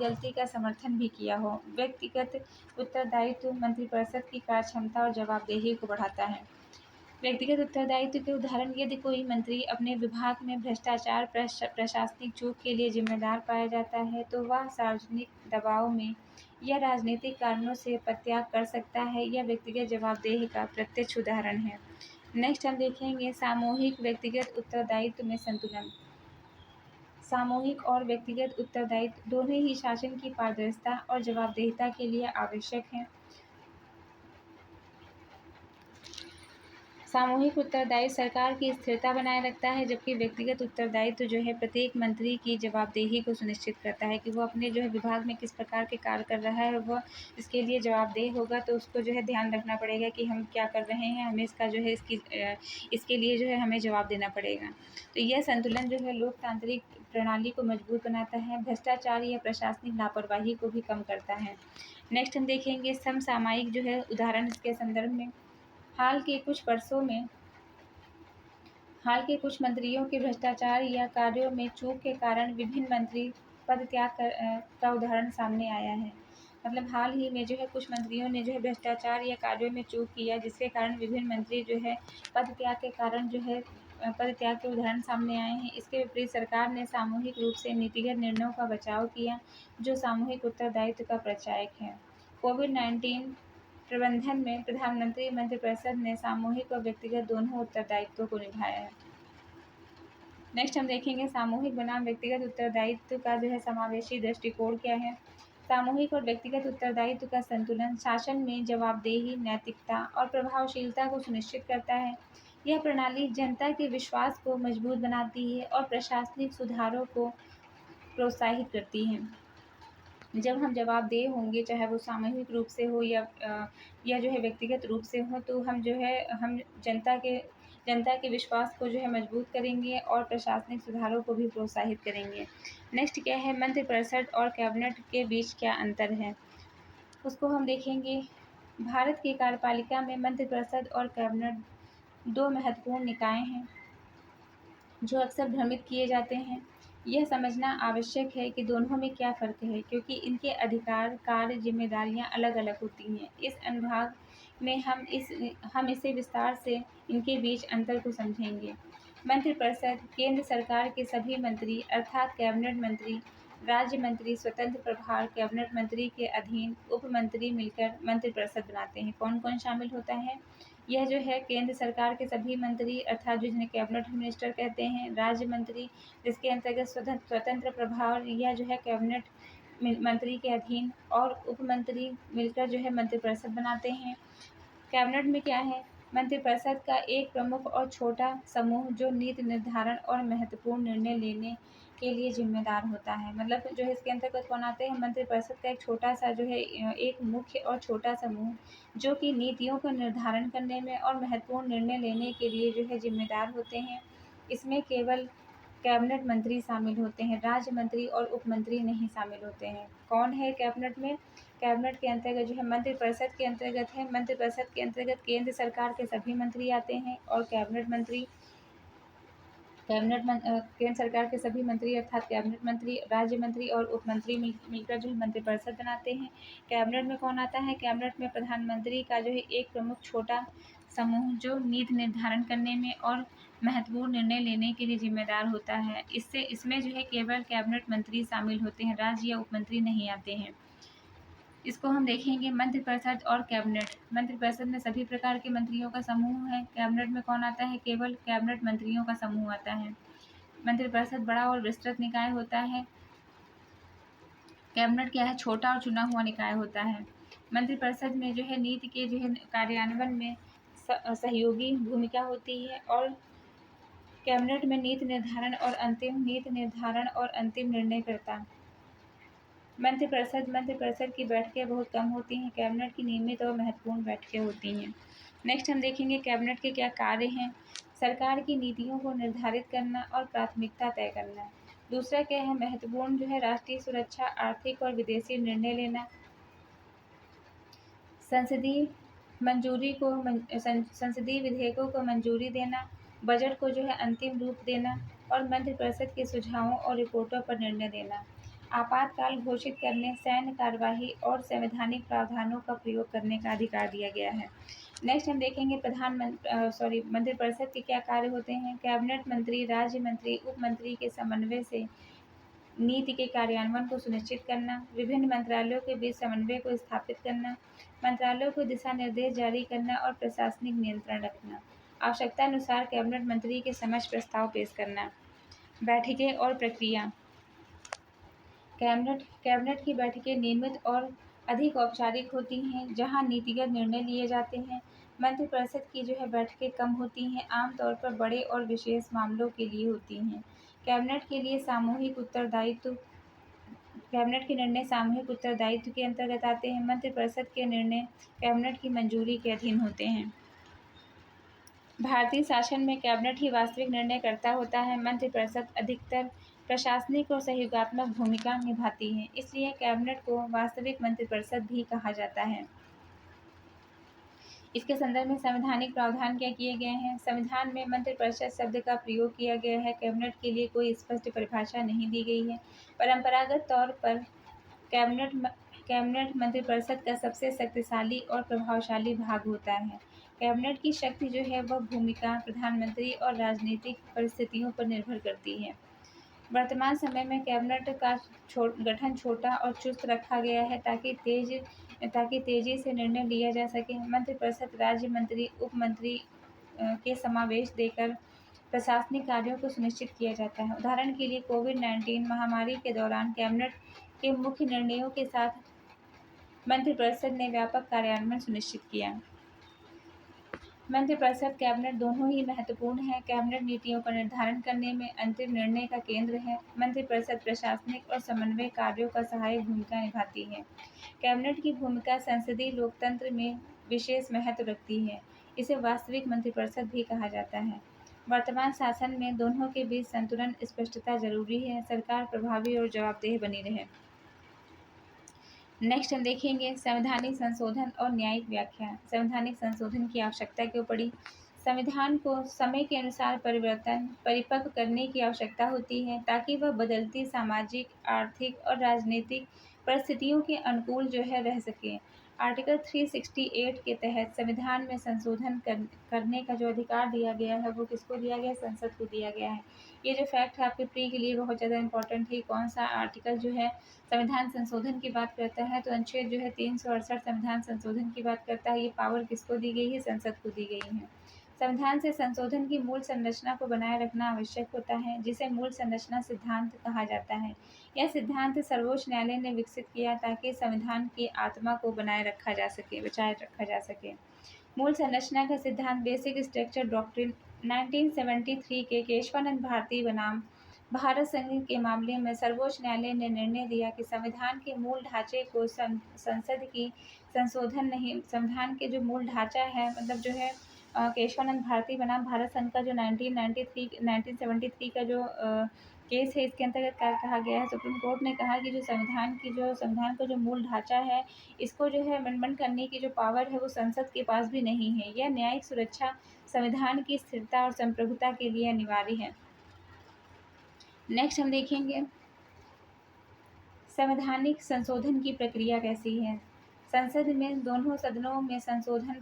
गलती का समर्थन भी किया हो। व्यक्तिगत उत्तरदायित्व मंत्रिपरिषद की कार्यक्षमता और जवाबदेही को बढ़ाता है। व्यक्तिगत उत्तरदायित्व के उदाहरण, यदि कोई मंत्री अपने विभाग में भ्रष्टाचार, प्रशासनिक चूक के लिए जिम्मेदार पाया जाता है तो वह सार्वजनिक दबाव में या राजनीतिक कारणों से पदत्याग कर सकता है। यह व्यक्तिगत जवाबदेही का प्रत्यक्ष उदाहरण है। नेक्स्ट हम देखेंगे सामूहिक व्यक्तिगत उत्तरदायित्व में संतुलन। सामूहिक और व्यक्तिगत उत्तरदायित्व दोनों ही शासन की पारदर्शिता और जवाबदेहिता के लिए आवश्यक हैं। सामूहिक उत्तरदायित्व सरकार की स्थिरता बनाए रखता है, जबकि व्यक्तिगत उत्तरदायित्व जो है प्रत्येक मंत्री की जवाबदेही को सुनिश्चित करता है कि वो अपने जो है विभाग में किस प्रकार के कार्य कर रहा है, वह इसके लिए जवाबदेह होगा। तो उसको जो है ध्यान रखना पड़ेगा कि हम क्या कर रहे हैं, हमें इसका जो है इसके लिए जो है हमें जवाब देना पड़ेगा। तो यह संतुलन जो है लोकतांत्रिक प्रणाली को मजबूत बनाता है, भ्रष्टाचार या प्रशासनिक लापरवाही को भी कम करता है। नेक्स्ट हम देखेंगे समसामयिक जो है उदाहरण इसके संदर्भ में। हाल के कुछ मंत्रियों के भ्रष्टाचार या कार्यों में चूक के कारण विभिन्न मंत्री पद त्याग का उदाहरण सामने आया है। मतलब हाल ही में जो है कुछ मंत्रियों ने जो है भ्रष्टाचार या कार्यों में चूक किया, जिसके कारण विभिन्न मंत्री जो है पद त्याग के उदाहरण सामने आए हैं। इसके विपरीत सरकार ने सामूहिक रूप से नीतिगत निर्णयों का बचाव किया, जो सामूहिक उत्तरदायित्व का प्रचायक है। कोविड-19 प्रबंधन में प्रधानमंत्री मंत्रिपरिषद ने सामूहिक और व्यक्तिगत दोनों उत्तरदायित्वों को निभाया है। नेक्स्ट हम देखेंगे सामूहिक बनाम व्यक्तिगत उत्तरदायित्व का जो है समावेशी दृष्टिकोण क्या है। सामूहिक और व्यक्तिगत उत्तरदायित्व का संतुलन शासन में जवाबदेही, नैतिकता और प्रभावशीलता को सुनिश्चित करता है। यह प्रणाली जनता के विश्वास को मजबूत बनाती है और प्रशासनिक सुधारों को प्रोत्साहित करती है। जब हम जवाबदेह होंगे, चाहे वो सामूहिक रूप से हो या जो है व्यक्तिगत रूप से हो, तो हम जनता के विश्वास को जो है मजबूत करेंगे और प्रशासनिक सुधारों को भी प्रोत्साहित करेंगे। नेक्स्ट क्या है, मंत्रिपरिषद और कैबिनेट के बीच क्या अंतर है, उसको हम देखेंगे। भारत की कार्यपालिका में मंत्रिपरिषद और कैबिनेट दो महत्वपूर्ण निकाय हैं जो अक्सर भ्रमित किए जाते हैं। यह समझना आवश्यक है कि दोनों में क्या फ़र्क है, क्योंकि इनके अधिकार, कार्य, जिम्मेदारियां अलग-अलग होती हैं। इस अनुभाग में हम इसे विस्तार से इनके बीच अंतर को समझेंगे। मंत्रिपरिषद केंद्र सरकार के सभी मंत्री अर्थात कैबिनेट मंत्री राज्य मंत्री स्वतंत्र प्रभार कैबिनेट मंत्री के अधीन उप मंत्री मिलकर मंत्रिपरिषद बनाते हैं। कौन कौन शामिल होता है? यह जो है केंद्र सरकार के सभी मंत्री अर्थात जो जिन्हें कैबिनेट मिनिस्टर कहते हैं, राज्य मंत्री जिसके अंतर्गत स्वतंत्र प्रभार या जो है कैबिनेट मंत्री के अधीन, और उप मंत्री मिलकर जो है मंत्रिपरिषद बनाते हैं। कैबिनेट में क्या है? मंत्रिपरिषद का एक प्रमुख और छोटा समूह जो नीति निर्धारण और महत्वपूर्ण निर्णय लेने के लिए जिम्मेदार होता है। मतलब जो है इसके अंतर्गत कौन आते हैं? मंत्रिपरिषद का एक छोटा सा जो है एक मुख्य और छोटा समूह जो कि नीतियों का निर्धारण करने में और महत्वपूर्ण निर्णय लेने के लिए जो है जिम्मेदार होते हैं। इसमें केवल कैबिनेट मंत्री शामिल होते हैं, राज्य मंत्री और उप मंत्री नहीं शामिल होते हैं। कौन है कैबिनेट में? कैबिनेट के अंतर्गत जो है मंत्रिपरिषद के अंतर्गत है, मंत्रिपरिषद के अंतर्गत केंद्र सरकार के सभी मंत्री आते हैं और केंद्र सरकार के सभी मंत्री अर्थात कैबिनेट मंत्री, राज्य मंत्री और उप मंत्री मिलकर जो है मंत्रिपरिषद बनाते हैं। कैबिनेट में कौन आता है? कैबिनेट में प्रधानमंत्री का जो है एक प्रमुख छोटा समूह जो नीति निर्धारण करने में और महत्वपूर्ण निर्णय लेने के लिए जिम्मेदार होता है। इसमें जो है केवल कैबिनेट मंत्री शामिल होते हैं, राज्य या उप मंत्री नहीं आते हैं। इसको हम देखेंगे मंत्रिपरिषद और कैबिनेट। मंत्रिपरिषद में सभी प्रकार के मंत्रियों का समूह है। कैबिनेट में कौन आता है? केवल कैबिनेट मंत्रियों का समूह आता है। मंत्रिपरिषद बड़ा और विस्तृत निकाय होता है। कैबिनेट क्या है? छोटा और चुना हुआ निकाय होता है। मंत्रिपरिषद में जो है नीति के जो है कार्यान्वयन में सहयोगी भूमिका होती है और कैबिनेट में नीति निर्धारण और अंतिम निर्णयकर्ता। मंत्रिपरिषद की बैठकें बहुत कम होती हैं। कैबिनेट की नियमित और महत्वपूर्ण बैठकें होती हैं। नेक्स्ट हम देखेंगे कैबिनेट के क्या कार्य हैं। सरकार की नीतियों को निर्धारित करना और प्राथमिकता तय करना। दूसरा क्या है? महत्वपूर्ण जो है राष्ट्रीय सुरक्षा, आर्थिक और विदेशी निर्णय लेना। संसदीय विधेयकों को मंजूरी देना, बजट को जो है अंतिम रूप देना और मंत्रिपरिषद के सुझावों और रिपोर्टों पर निर्णय देना। आपातकाल घोषित करने, सैन्य कार्यवाही और संवैधानिक प्रावधानों का प्रयोग करने का अधिकार दिया गया है। नेक्स्ट हम देखेंगे मंत्रिपरिषद के क्या कार्य होते हैं। कैबिनेट मंत्री, राज्य मंत्री, उप मंत्री के समन्वय से नीति के कार्यान्वयन को सुनिश्चित करना, विभिन्न मंत्रालयों के बीच समन्वय को स्थापित करना, मंत्रालयों को दिशा निर्देश जारी करना और प्रशासनिक नियंत्रण रखना। आवश्यकतानुसार कैबिनेट मंत्री के समक्ष प्रस्ताव पेश करना। बैठकें और प्रक्रिया। कैबिनेट की बैठकें नियमित और अधिक औपचारिक होती हैं जहां नीतिगत निर्णय लिए जाते हैं। मंत्रिपरिषद की जो है बैठकें कम होती हैं, आमतौर पर बड़े और विशेष मामलों के लिए होती हैं। कैबिनेट के निर्णय सामूहिक उत्तरदायित्व के अंतर्गत आते हैं। मंत्रिपरिषद के निर्णय कैबिनेट की मंजूरी के अधीन होते हैं। भारतीय शासन में कैबिनेट ही वास्तविक निर्णयकर्ता होता है। मंत्रिपरिषद अधिकतर प्रशासनिक और सहयोगात्मक भूमिका निभाती है, इसलिए कैबिनेट को वास्तविक मंत्रिपरिषद भी कहा जाता है। इसके संदर्भ में संवैधानिक प्रावधान क्या किए गए हैं। संविधान में मंत्रिपरिषद शब्द का प्रयोग किया गया है। कैबिनेट के लिए कोई स्पष्ट परिभाषा नहीं दी गई है। परंपरागत तौर पर कैबिनेट मंत्रिपरिषद का सबसे शक्तिशाली और प्रभावशाली भाग होता है। कैबिनेट की शक्ति जो है वह भूमिका, प्रधानमंत्री और राजनीतिक परिस्थितियों पर निर्भर करती है। वर्तमान समय में कैबिनेट का गठन छोटा और चुस्त रखा गया है ताकि तेजी से निर्णय लिया जा सके। मंत्रिपरिषद राज्य मंत्री, उप मंत्री के समावेश देकर प्रशासनिक कार्यों को सुनिश्चित किया जाता है। उदाहरण के लिए कोविड-19 महामारी के दौरान कैबिनेट के मुख्य निर्णयों के साथ मंत्रिपरिषद ने व्यापक कार्यान्वयन सुनिश्चित किया। मंत्रिपरिषद कैबिनेट दोनों ही महत्वपूर्ण है। कैबिनेट नीतियों का निर्धारण करने में अंतिम निर्णय का केंद्र है। मंत्रिपरिषद प्रशासनिक और समन्वय कार्यों का सहायक भूमिका निभाती है। कैबिनेट की भूमिका संसदीय लोकतंत्र में विशेष महत्व रखती है। इसे वास्तविक मंत्रिपरिषद भी कहा जाता है। वर्तमान शासन में दोनों के बीच संतुलन, स्पष्टता जरूरी है, सरकार प्रभावी और जवाबदेह बनी रहे। नेक्स्ट हम देखेंगे संवैधानिक संशोधन और न्यायिक व्याख्या। संवैधानिक संशोधन की आवश्यकता क्यों पड़ी। संविधान को समय के अनुसार परिपक्व करने की आवश्यकता होती है ताकि वह बदलती सामाजिक, आर्थिक और राजनीतिक परिस्थितियों के अनुकूल जो है रह सके। आर्टिकल 368 के तहत संविधान में संशोधन करने का जो अधिकार दिया गया है वो किसको दिया गया है? संसद को दिया गया है। ये जो फैक्ट है आपके प्री के लिए बहुत ज़्यादा इंपॉर्टेंट है। कौन सा आर्टिकल जो है संविधान संशोधन की बात करता है? तो अनुच्छेद जो है 368 संविधान संशोधन की बात करता है। ये पावर किसको दी गई है? संसद को दी गई है। संविधान से संशोधन की मूल संरचना को बनाए रखना आवश्यक होता है, जिसे मूल संरचना सिद्धांत कहा जाता है। यह सिद्धांत सर्वोच्च न्यायालय ने विकसित किया ताकि संविधान की आत्मा को बचाए रखा जा सके। मूल संरचना का सिद्धांत बेसिक स्ट्रक्चर डॉक्ट्रिन 1973 के केशवानंद भारती बनाम भारत संघ के मामले में सर्वोच्च न्यायालय ने निर्णय दिया कि संविधान के मूल ढांचे को संसद की संशोधन नहीं, संविधान के जो मूल ढांचा है मतलब जो है केशवानंद भारती बनाम भारत संघ का जो 1973 का जो केस है, इसके अंतर्गत क्या कहा गया है? सुप्रीम कोर्ट ने कहा कि जो संविधान का जो मूल ढांचा है, इसको जो है अमेंडमेंट करने की जो पावर है वो संसद के पास भी नहीं है। यह न्यायिक सुरक्षा, संविधान की स्थिरता और संप्रभुता के लिए अनिवार्य है। नेक्स्ट हम देखेंगे संवैधानिक संशोधन की प्रक्रिया कैसी है। संसद में दोनों सदनों में संशोधन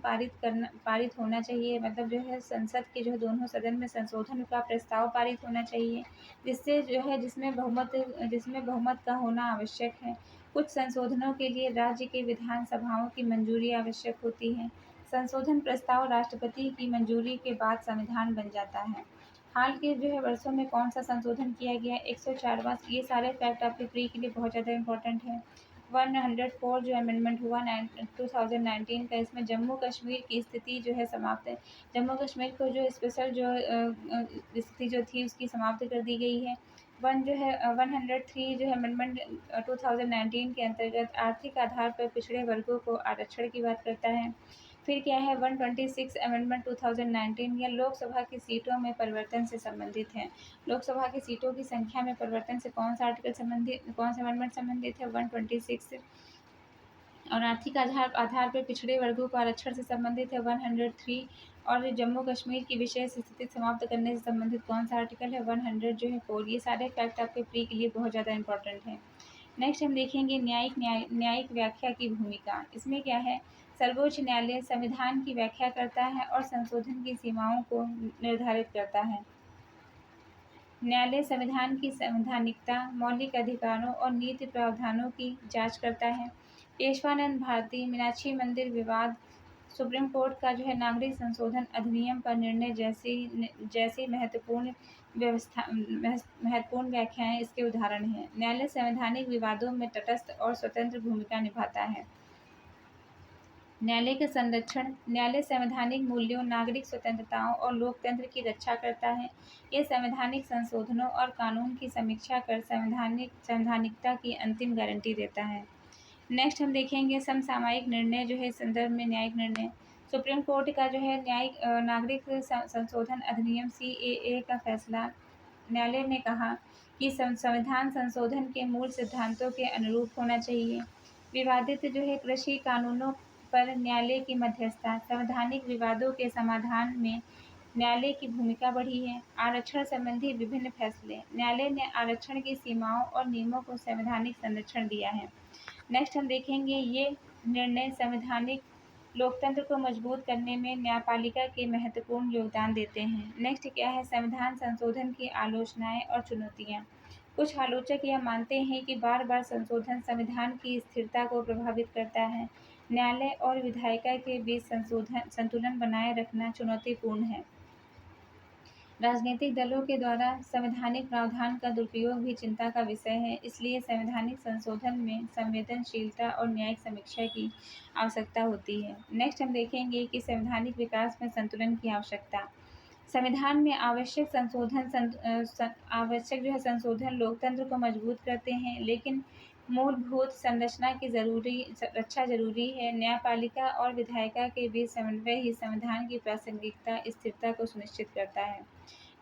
पारित होना चाहिए। मतलब जो है संसद के जो दोनों सदन में संशोधन का प्रस्ताव पारित होना चाहिए, जिससे जो है जिसमें बहुमत का होना आवश्यक है। कुछ संशोधनों के लिए राज्य के विधानसभाओं की मंजूरी आवश्यक होती है। संशोधन प्रस्ताव राष्ट्रपति की मंजूरी के बाद संविधान बन जाता है। हाल के जो है वर्षों में कौन सा संशोधन किया गया? 104वां। ये सारे फैक्ट आपके प्री के लिए बहुत ज़्यादा इंपॉर्टेंट है। 104 जो अमेंडमेंट हुआ 2019 का, इसमें जम्मू कश्मीर की स्थिति जो है समाप्त है। जम्मू कश्मीर को जो स्पेशल जो स्थिति जो थी उसकी समाप्त कर दी गई है। 103 जो है अमेंडमेंट 2019 के अंतर्गत आर्थिक आधार पर पिछड़े वर्गों को आरक्षण की बात करता है। फिर क्या है 126 अमेंडमेंट 2019, यह लोकसभा की सीटों में परिवर्तन से संबंधित है। लोकसभा की सीटों की संख्या में परिवर्तन से कौन सा अमेंडमेंट संबंधित है? 126। और आर्थिक आधार पर पिछड़े वर्गों को आरक्षण से संबंधित है 103। और जम्मू कश्मीर की विशेष स्थिति समाप्त करने से संबंधित कौन सा आर्टिकल है? 100 जो है 4। ये सारे फैक्ट आपके प्री के लिए बहुत ज़्यादा इंपॉर्टेंट है। नेक्स्ट हम देखेंगे न्यायिक व्याख्या की भूमिका। इसमें क्या है? सर्वोच्च न्यायालय संविधान की व्याख्या करता है और संशोधन की सीमाओं को निर्धारित करता है। न्यायालय संविधान की संवैधानिकता, मौलिक अधिकारों और नीति प्रावधानों की जांच करता है। केशवानंद भारती मीनाक्षी मंदिर विवाद, सुप्रीम कोर्ट का जो है नागरिक संशोधन अधिनियम पर निर्णय जैसी महत्वपूर्ण व्याख्याएं इसके उदाहरण हैं। न्यायालय संवैधानिक विवादों में तटस्थ और स्वतंत्र भूमिका निभाता है। न्यायालय का संरक्षण, न्यायालय संवैधानिक मूल्यों, नागरिक स्वतंत्रताओं और लोकतंत्र की रक्षा करता है। ये संवैधानिक संशोधनों और कानून की समीक्षा कर संवैधानिकता की अंतिम गारंटी देता है। नेक्स्ट हम देखेंगे समसामयिक निर्णय जो है संदर्भ में न्यायिक निर्णय। सुप्रीम कोर्ट का जो है नागरिक संशोधन अधिनियम CAA का फैसला। न्यायालय ने कहा कि संविधान संशोधन के मूल सिद्धांतों के अनुरूप होना चाहिए। विवादित जो है कृषि कानूनों पर न्यायालय की मध्यस्थता, संवैधानिक विवादों के समाधान में न्यायालय की भूमिका बढ़ी है। आरक्षण संबंधी विभिन्न फैसले, न्यायालय ने आरक्षण की सीमाओं और नियमों को संवैधानिक संरक्षण दिया है। नेक्स्ट हम देखेंगे ये निर्णय संवैधानिक लोकतंत्र को मजबूत करने में न्यायपालिका के महत्वपूर्ण योगदान देते हैं। नेक्स्ट क्या है? संविधान संशोधन की आलोचनाएं और चुनौतियां। कुछ आलोचक यह मानते हैं कि बार बार संशोधन संविधान की स्थिरता को प्रभावित करता है। न्यायालय और विधायिका के बीच संतुलन बनाए रखना चुनौतीपूर्ण है। राजनीतिक दलों के द्वारा संवैधानिक प्रावधान का दुरुपयोग भी चिंता का विषय है। इसलिए संवैधानिक संशोधन में संवेदनशीलता और न्यायिक समीक्षा की आवश्यकता होती है। नेक्स्ट हम देखेंगे कि संवैधानिक विकास में संतुलन की आवश्यकता। संविधान में आवश्यक जो है संशोधन लोकतंत्र को मजबूत करते हैं, लेकिन मूलभूत संरचना की रक्षा जरूरी है। न्यायपालिका और विधायिका के बीच समन्वय ही संविधान की प्रासंगिकता स्थिरता को सुनिश्चित करता है।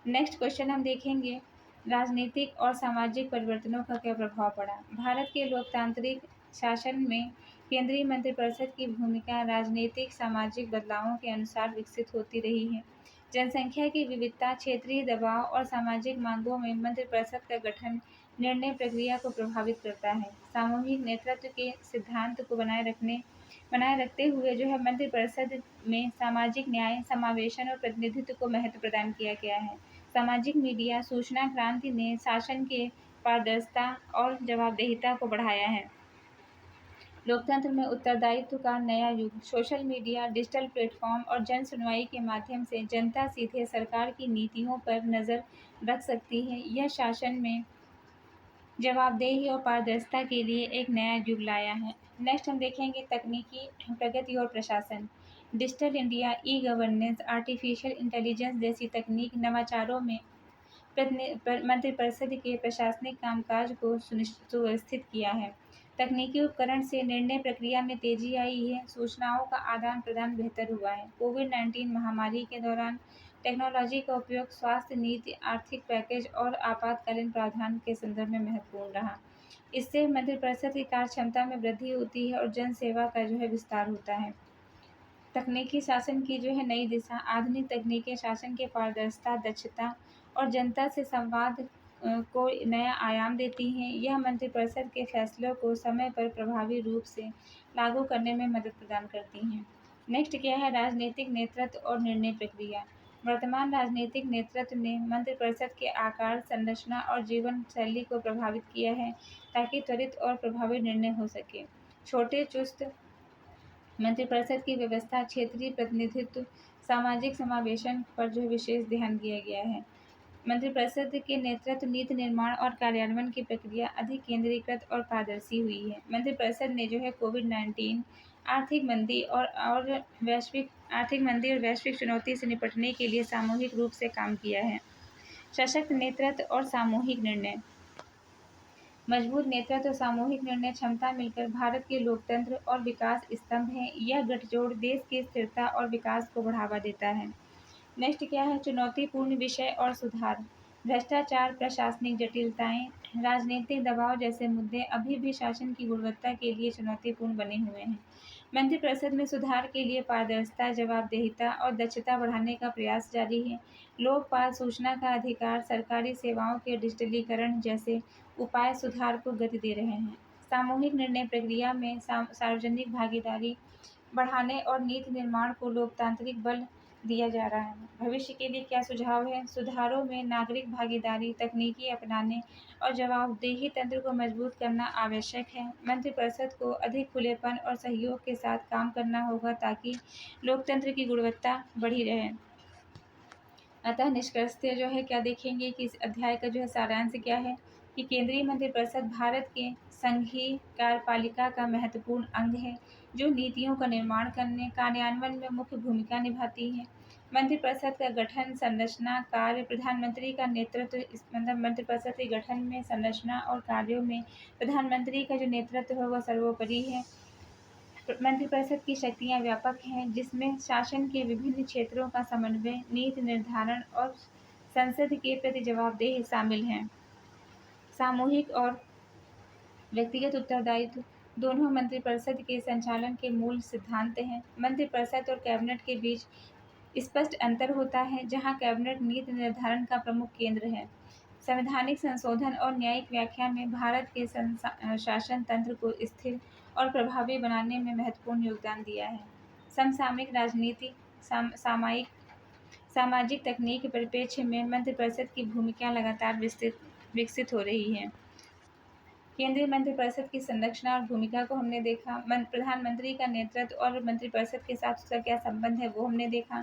नेक्स्ट क्वेश्चन हम देखेंगे राजनीतिक और सामाजिक परिवर्तनों का क्या प्रभाव पड़ा। भारत के लोकतांत्रिक शासन में केंद्रीय मंत्रिपरिषद की भूमिका राजनीतिक सामाजिक बदलावों के अनुसार विकसित होती रही है। जनसंख्या की विविधता, क्षेत्रीय दबाव और सामाजिक मांगों में मंत्रिपरिषद का गठन निर्णय प्रक्रिया को प्रभावित करता है। सामूहिक नेतृत्व के सिद्धांत को बनाए रखने बनाए रखते हुए जो है मंत्रिपरिषद में सामाजिक न्याय, समावेशन और प्रतिनिधित्व को महत्व प्रदान किया गया है। सामाजिक मीडिया सूचना क्रांति ने शासन के पारदर्शिता और जवाबदेहिता को बढ़ाया है। लोकतंत्र में उत्तरदायित्व का नया युग। सोशल मीडिया, डिजिटल प्लेटफॉर्म और जन सुनवाई के माध्यम से जनता सीधे सरकार की नीतियों पर नज़र रख सकती है। यह शासन में जवाबदेही और पारदर्शिता के लिए एक नया युग लाया है। नेक्स्ट हम देखेंगे तकनीकी प्रगति और प्रशासन। Digital India, e governance, artificial intelligence जैसी तकनीक नवाचारों में मंत्रिपरिषद के प्रशासनिक कामकाज को सुव्यवस्थित किया है। तकनीकी उपकरण से निर्णय प्रक्रिया में तेजी आई है, सूचनाओं का आदान प्रदान बेहतर हुआ है। कोविड-19 महामारी के दौरान टेक्नोलॉजी का उपयोग स्वास्थ्य नीति, आर्थिक पैकेज और आपातकालीन प्रावधान के संदर्भ में महत्वपूर्ण रहा। इससे मंत्रिपरिषद की कार्य क्षमता में वृद्धि होती है और जन सेवा का जो है विस्तार होता है। तकनीकी शासन की जो है नई दिशा। आधुनिक तकनीकें शासन के पारदर्शिता, दक्षता और जनता से संवाद को नया आयाम देती हैं। यह मंत्रिपरिषद के फैसलों को समय पर प्रभावी रूप से लागू करने में मदद प्रदान करती हैं। नेक्स्ट क्या है राजनीतिक नेतृत्व और निर्णय प्रक्रिया। वर्तमान राजनीतिक नेतृत्व ने मंत्रिपरिषद के आकार, संरचना और जीवन शैली को प्रभावित किया है ताकि त्वरित और प्रभावी निर्णय हो सके। छोटे चुस्त मंत्रिपरिषद की व्यवस्था, क्षेत्रीय प्रतिनिधित्व, सामाजिक समावेशन पर जो विशेष ध्यान दिया गया है। मंत्रिपरिषद के नेतृत्व, नीति निर्माण और कार्यान्वयन की प्रक्रिया अधिक केंद्रीकृत और पारदर्शी हुई है। मंत्रिपरिषद ने जो है कोविड-19 आर्थिक मंदी और वैश्विक चुनौती से निपटने के लिए सामूहिक रूप से काम किया है। सशक्त नेतृत्व और सामूहिक निर्णय। मजबूत नेतृत्व और सामूहिक निर्णय क्षमता मिलकर भारत के लोकतंत्र और विकास स्तंभ है। यह गठजोड़ देश की स्थिरता और विकास को बढ़ावा देता है। नेक्स्ट क्या है चुनौतीपूर्ण विषय और सुधार। भ्रष्टाचार, प्रशासनिक जटिलताएं, राजनीतिक दबाव जैसे मुद्दे अभी भी शासन की गुणवत्ता के लिए चुनौतीपूर्ण बने हुए हैं। मंत्रिपरिषद में सुधार के लिए पारदर्शिता, जवाबदेहिता और दक्षता बढ़ाने का प्रयास जारी है। लोकपाल, सूचना का अधिकार, सरकारी सेवाओं के डिजिटलीकरण जैसे उपाय सुधार को गति दे रहे हैं। सामूहिक निर्णय प्रक्रिया में सार्वजनिक भागीदारी बढ़ाने और नीति निर्माण को लोकतांत्रिक बल दिया जा रहा है। भविष्य के लिए क्या सुझाव है? सुधारों में नागरिक भागीदारी, तकनीकी अपनाने और जवाबदेही तंत्र को मजबूत करना आवश्यक है। मंत्रिपरिषद को अधिक खुलेपन और सहयोग के साथ काम करना होगा ताकि लोकतंत्र की गुणवत्ता बढ़ी रहे। अतः निष्कर्षतः जो है क्या देखेंगे कि इस अध्याय का जो है सारांश क्या है कि केंद्रीय मंत्रिपरिषद भारत के संघीय कार्यपालिका का महत्वपूर्ण अंग है जो नीतियों का निर्माण करने, कार्यान्वयन में मुख्य भूमिका निभाती है। मंत्रिपरिषद का गठन, संरचना, कार्य, प्रधानमंत्री का नेतृत्व मतलब मंत्रिपरिषद के गठन में, संरचना और कार्यों में प्रधानमंत्री का जो नेतृत्व है वह सर्वोपरि है। मंत्रिपरिषद की शक्तियाँ व्यापक हैं जिसमें शासन के विभिन्न क्षेत्रों का समन्वय, नीति निर्धारण और संसद के प्रति जवाबदेही शामिल हैं। सामूहिक और व्यक्तिगत उत्तरदायित्व दोनों मंत्रिपरिषद के संचालन के मूल सिद्धांत हैं। मंत्रिपरिषद और कैबिनेट के बीच स्पष्ट अंतर होता है जहां कैबिनेट नीति निर्धारण का प्रमुख केंद्र है। संवैधानिक संशोधन और न्यायिक व्याख्या में भारत के शासन तंत्र को स्थिर और प्रभावी बनाने में महत्वपूर्ण योगदान दिया है। समसामयिक राजनीति, सामाजिक तकनीक के परिप्रेक्ष्य में मंत्रिपरिषद की भूमिका लगातार विकसित हो रही है। केंद्रीय मंत्रिपरिषद की संरचना और भूमिका को हमने देखा। प्रधानमंत्री का नेतृत्व और मंत्रिपरिषद के साथ उसका क्या संबंध है वो हमने देखा।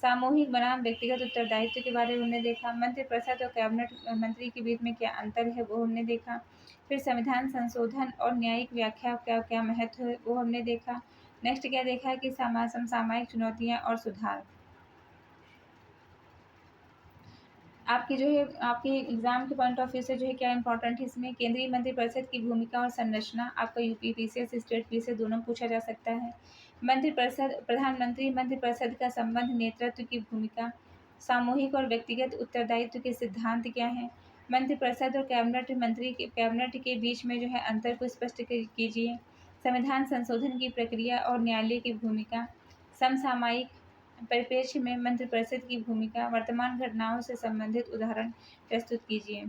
सामूहिक बनाम व्यक्तिगत उत्तरदायित्व के बारे में हमने देखा। मंत्रिपरिषद और कैबिनेट मंत्री के बीच में क्या अंतर है वो हमने देखा। फिर संविधान संशोधन और न्यायिक व्याख्या का क्या महत्व है वो हमने देखा। नेक्स्ट क्या देखा कि समसामयिक चुनौतियाँ और सुधार। आपकी जो है आपके एग्जाम के पॉइंट ऑफ व्यू से जो है क्या इंपॉर्टेंट है इसमें केंद्रीय मंत्रिपरिषद की भूमिका और संरचना। आपका यूपी पीसीएस, स्टेट पीसीएस दोनों पूछा जा सकता है। मंत्रिपरिषद, प्रधानमंत्री मंत्रिपरिषद का संबंध, नेतृत्व की भूमिका, सामूहिक और व्यक्तिगत उत्तरदायित्व के सिद्धांत क्या हैं। मंत्रिपरिषद और कैबिनेट के बीच में जो है अंतर को स्पष्ट कीजिए। संविधान संशोधन की प्रक्रिया और न्यायालय की भूमिका। समसामयिक परिप्रेक्ष्य में मंत्रिपरिषद की भूमिका, वर्तमान घटनाओं से संबंधित उदाहरण प्रस्तुत कीजिए।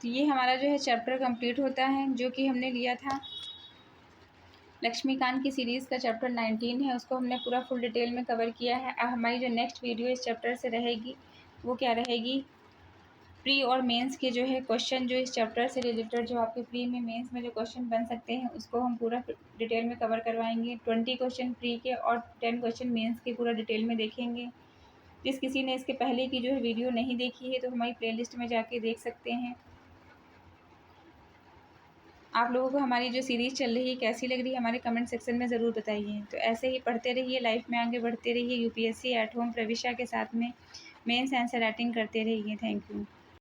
तो ये हमारा जो है चैप्टर कंप्लीट होता है, जो कि हमने लिया था लक्ष्मीकांत की सीरीज़ का चैप्टर 19 है, उसको हमने पूरा फुल डिटेल में कवर किया है। अब हमारी जो नेक्स्ट वीडियो इस चैप्टर से रहेगी वो क्या रहेगी, प्री और मेंस के जो है क्वेश्चन, जो इस चैप्टर से रिलेटेड जो आपके प्री में मेंस में जो क्वेश्चन बन सकते हैं उसको हम पूरा डिटेल में कवर करवाएंगे। 20 क्वेश्चन प्री के और 10 क्वेश्चन मेंस के पूरा डिटेल में देखेंगे। जिस किसी ने इसके पहले की जो है वीडियो नहीं देखी है तो हमारी प्लेलिस्ट में जाके देख सकते हैं। आप लोगों को हमारी जो सीरीज़ चल रही है कैसी लग रही है हमारे कमेंट सेक्शन में ज़रूर बताइए। तो ऐसे ही पढ़ते रहिए, लाइफ में आगे बढ़ते रहिए, यूपीएससी एट होम प्रविशा के साथ में मेंस आंसर राइटिंग करते रहिए। Thank you.